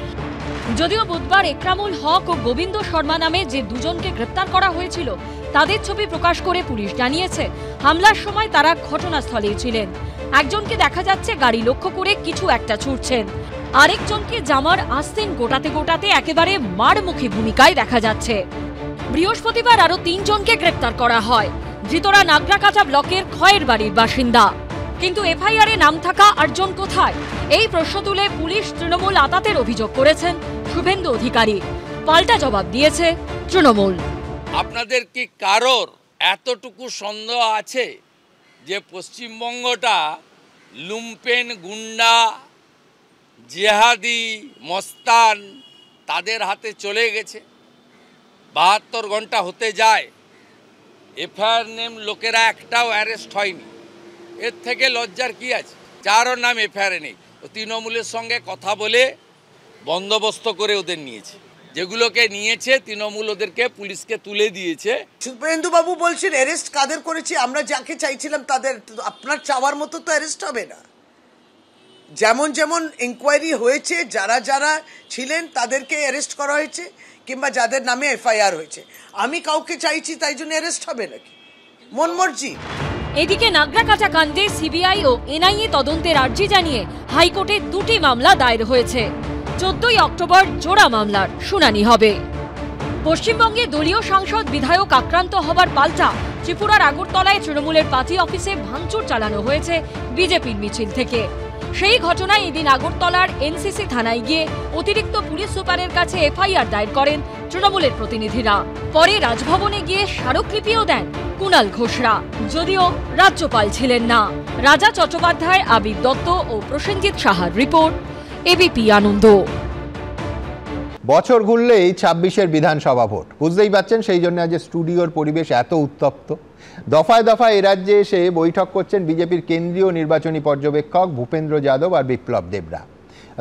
যদিও বুধবার একরামুল হক ও গোবিন্দ শর্মা নামে যে 2 জনকে গ্রেফতার করা হয়েছিল তাদের ছবি প্রকাশ করে পুলিশ জানিয়েছে হামলার সময় তারা ঘটনাস্থলেই ছিলেন। একজনকে দেখা যাচ্ছে গাড়ি লক্ষ্য করে কিছু একটা ছুটছেন, আরেকজনকে জামার আস্তিন গোটাতে গোটাতে একেবারে মারমুখী ভূমিকায় দেখা যাচ্ছে। বৃহস্পতিবার আরো 3 জনকে গ্রেফতার করা হয়। ধৃতরা নাগরাকাটা ব্লকের খয়ের বাড়ির বাসিন্দা। কিন্তু এফআইআরে নাম থাকা 8 জন কোথায়? এই প্রশ্ন তুলে পুলিশ তৃণমূল আতাতের অভিযোগ করেছেন শুভেন্দু অধিকারী। পাল্টা জবাব দিয়েছে তৃণমূল। আপনাদের কি কারোর এতটুকু সন্দেহ আছে যে পশ্চিমবঙ্গটা লুম্পেন, গুন্ডা, জেহাদি, মস্তান তাদের হাতে চলে গেছে? 72 ঘন্টা হতে যায়, এফআইআর নেম লোকেরা একটাও অ্যারেস্ট হয়নি। এর থেকে লজ্জার কি আছে? 4 নাম এফআইআরে নেই। তৃণমূলের সঙ্গে কথা বলে বন্দোবস্ত করে ওদের নিয়েছে, যেগুলোকে নিয়েছে তৃণমূল ওদেরকে পুলিশকে তুলে দিয়েছে। শুভেন্দু বাবু বলছেন অ্যারেস্ট কাদের করেছি? আমরা যাকে চাইছিলাম তাদের। আপনার চাওয়ার মতো তো অ্যারেস্ট হবে না। যেমন যেমন ইনকোয়ারি হয়েছে, যারা যারা ছিলেন তাদেরকে অ্যারেস্ট করা হয়েছে, কিংবা যাদের নামে এফআইআর হয়েছে। আমি কাউকে চাইছি তাই জন্য অ্যারেস্ট হবে নাকি? মন মর্জি। এদিকে নাগরাকাটা কাণ্ডে সিবিআই ও এনআইএ তদন্তের আর্জি জানিয়ে হাইকোর্টে 2টি মামলা দায়ের হয়েছে। 14ই অক্টোবর জোড়া মামলার শুনানি হবে। পশ্চিমবঙ্গে দলীয় সাংসদ বিধায়ক আক্রান্ত হবার পাল্টা ত্রিপুরার আগরতলায় তৃণমূলের পার্টি অফিসে ভাঙচুর চালানো হয়েছে বিজেপির মিছিল থেকে। সেই ঘটনায় এদিন আগরতলার এনসিসি থানায় গিয়ে অতিরিক্ত পুলিশ সুপারের কাছে এফআইআর দায়ের করেন তৃণমূলের প্রতিনিধিরা। পরে রাজভবনে গিয়ে স্মারকলিপিও দেন কুণাল ঘোষরা, যদিও রাজ্যপাল ছিলেন না। রাজা চট্টোপাধ্যায়, আবির দত্ত ও প্রসেনজিৎ সাহার রিপোর্ট, এবিপি আনন্দ। বছর ঘুরলেই 26-এর বিধানসভা ভোট, বুঝতেই পাচ্ছেন সেই জন্য আজ স্টুডিওর পরিবেশ এত উত্তপ্ত। দফায় দফায় এ রাজ্যে এসে বৈঠক করছেন বিজেপির কেন্দ্রীয় নির্বাচনী পর্যবেক্ষক ভূপেন্দ্র যাদব আর বিপ্লব দেবরা।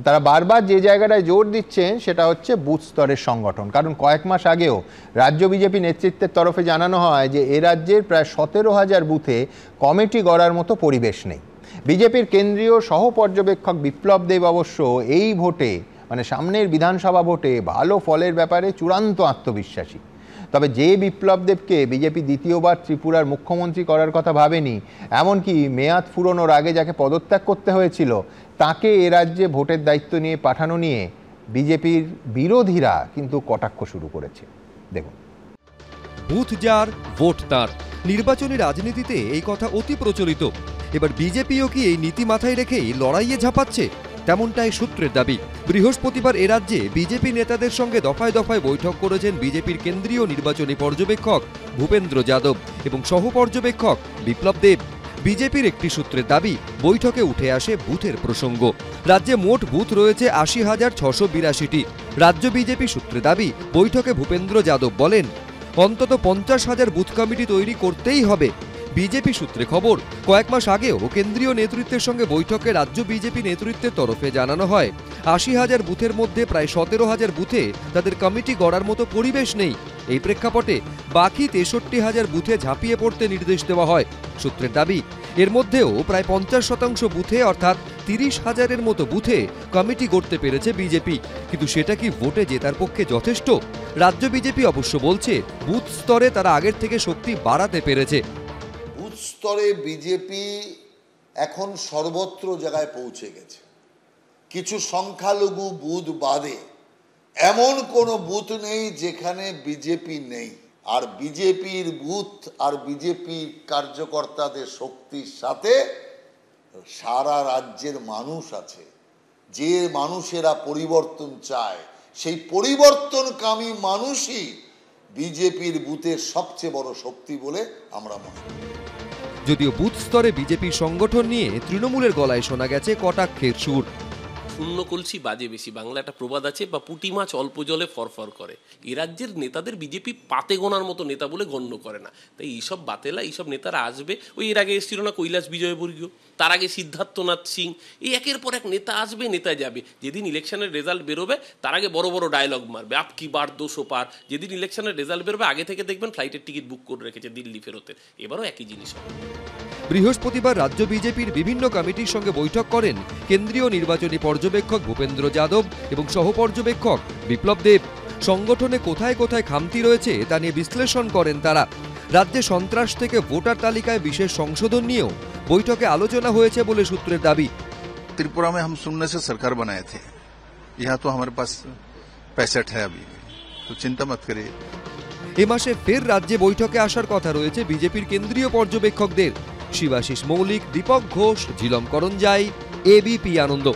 তারা বারবার যে জায়গাটায় জোর দিচ্ছেন সেটা হচ্ছে বুথ স্তরের সংগঠন। কারণ কয়েক মাস আগেও রাজ্য বিজেপি নেতৃত্বের তরফে জানানো হয় যে এ রাজ্যের প্রায় 17,000 বুথে কমিটি গড়ার মতো পরিবেশ নেই। বিজেপির কেন্দ্রীয় সহ পর্যবেক্ষক বিপ্লব দেব অবশ্য এই ভোটে মানে সামনের বিধানসভা ভোটে ভালো ফলের ব্যাপারে চূড়ান্ত আত্মবিশ্বাসী। তবে যে বিপ্লব দেবকে বিজেপি দ্বিতীয়বার ত্রিপুরার মুখ্যমন্ত্রী করার কথা ভাবেনি, এমনকি মেয়াদ ফুরোনোর আগে যাকে পদত্যাগ করতে হয়েছিল তাকে এ রাজ্যে ভোটের দায়িত্ব নিয়ে পাঠানো নিয়ে বিজেপির বিরোধীরা কিন্তু কটাক্ষ শুরু করেছে। দেখুন, বুথ যার ভোট তার, নির্বাচনী রাজনীতিতে এই কথা অতি প্রচলিত। এবার বিজেপিও কি এই নীতি মাথায় রেখেই লড়াইয়ে ঝাঁপাচ্ছে? তেমনটাই সূত্রের দাবি। বৃহস্পতিবার এ রাজ্যে বিজেপি নেতাদের সঙ্গে দফায় দফায় বৈঠক করেছেন বিজেপির কেন্দ্রীয় নির্বাচনী পর্যবেক্ষক ভূপেন্দ্র যাদব এবং সহ পর্যবেক্ষক বিপ্লব দেব। বিজেপির একটি সূত্রের দাবি, বৈঠকে উঠে আসে বুথের প্রসঙ্গ। রাজ্যে মোট বুথ রয়েছে 80,682টি। রাজ্য বিজেপি সূত্রে দাবি, বৈঠকে ভূপেন্দ্র যাদব বলেন অন্তত 50,000 বুথ কমিটি তৈরি করতেই হবে। বিজেপি সূত্রে খবর, কয়েক মাস আগেও কেন্দ্রীয় নেতৃত্বের সঙ্গে বৈঠকে রাজ্য বিজেপি নেতৃত্বের তরফে জানানো হয় 80,000 বুথের মধ্যে প্রায় 17,000 বুথে তাদের কমিটি গড়ার মতো পরিবেশ নেই। এই প্রেক্ষাপটে বাকি 63,000 বুথে ঝাঁপিয়ে পড়তে নির্দেশ দেওয়া হয়। সূত্রের দাবি, এর মধ্যেও প্রায় 50% বুথে অর্থাৎ 30,000-এর মতো বুথে কমিটি গড়তে পেরেছে বিজেপি। কিন্তু সেটা কি ভোটে জেতার পক্ষে যথেষ্ট? রাজ্য বিজেপি অবশ্য বলছে বুথ স্তরে তারা আগের থেকে শক্তি বাড়াতে পেরেছে। বুথ স্তরে বিজেপি এখন সর্বত্র জায়গায় পৌঁছে গেছে। কিছু সংখ্যালঘু বুথ বাদে এমন কোনো বুথ নেই যেখানে বিজেপি নেই। আর বিজেপির বুথ আর বিজেপি কার্যকর্তাদের শক্তির সাথে সারা রাজ্যের মানুষ আছে। যে মানুষেরা পরিবর্তন চায়, সেই পরিবর্তনকামী মানুষই বিজেপির বুথের সবচেয়ে বড় শক্তি বলে আমরা মনে করি। যদিও বুথ স্তরে বিজেপির সংগঠন নিয়ে তৃণমূলের গলায় শোনা গেছে কটাক্ষের সুর। শূন্য কলসি বাজে বেশি, বাংলা একটা প্রবাদ আছে, বা পুঁটি মাছ অল্প জলে ফরফর করে। এ রাজ্যের নেতাদের বিজেপি পাতে গোনার মতো নেতা বলে গণ্য করে না। তাই এইসব বাতেলা এইসব নেতারা আসবে। ওই এর আগে এসেছিল না কৈলাস বিজয়বর্গীয়, তার আগে সিদ্ধার্থনাথ সিং, এই একের পর এক নেতা আসবে, নেতা যাবে। যেদিন ইলেকশনের রেজাল্ট বেরোবে তার আগে বড় বড় ডায়লগ মারবে, আপ কি বার 200 পার। যেদিন ইলেকশনের রেজাল্ট বেরোবে আগে থেকে দেখবেন ফ্লাইটের টিকিট বুক করে রেখেছে দিল্লি ফেরতের। এবারও একই জিনিস হবে। বৃহস্পতিবার রাজ্য বিজেপির বিভিন্ন কমিটির সঙ্গে বৈঠক করেন কেন্দ্রীয় নির্বাচনী পর্যবেক্ষক ভূপেন্দ্র যাদব এবং সহ পর্যবেক্ষক বিপ্লব দেব। সংগঠনে কোথায় কোথায় খামতি রয়েছে তা নিয়ে বিশ্লেষণ করেন তারা। রাজ্যে সন্ত্রাস থেকে ভোটার তালিকায় বিশেষ সংশোধন নিয়েও বৈঠকে আলোচনা হয়েছে বলে সূত্রের দাবি। त्रिपुरा में हम सुनने से सरकार बनाए थे, यहाँ तो हमारे पास 65 है अभी, तो चिंता मत करिए। এ মাসে ফের রাজ্যে বৈঠকে আসার কথা রয়েছে বিজেপির কেন্দ্রীয় পর্যবেক্ষকদের। শিবাশিস মৌলিক, দীপক ঘোষ, ঝিলম করঞ্জাই, এবিপি আনন্দ।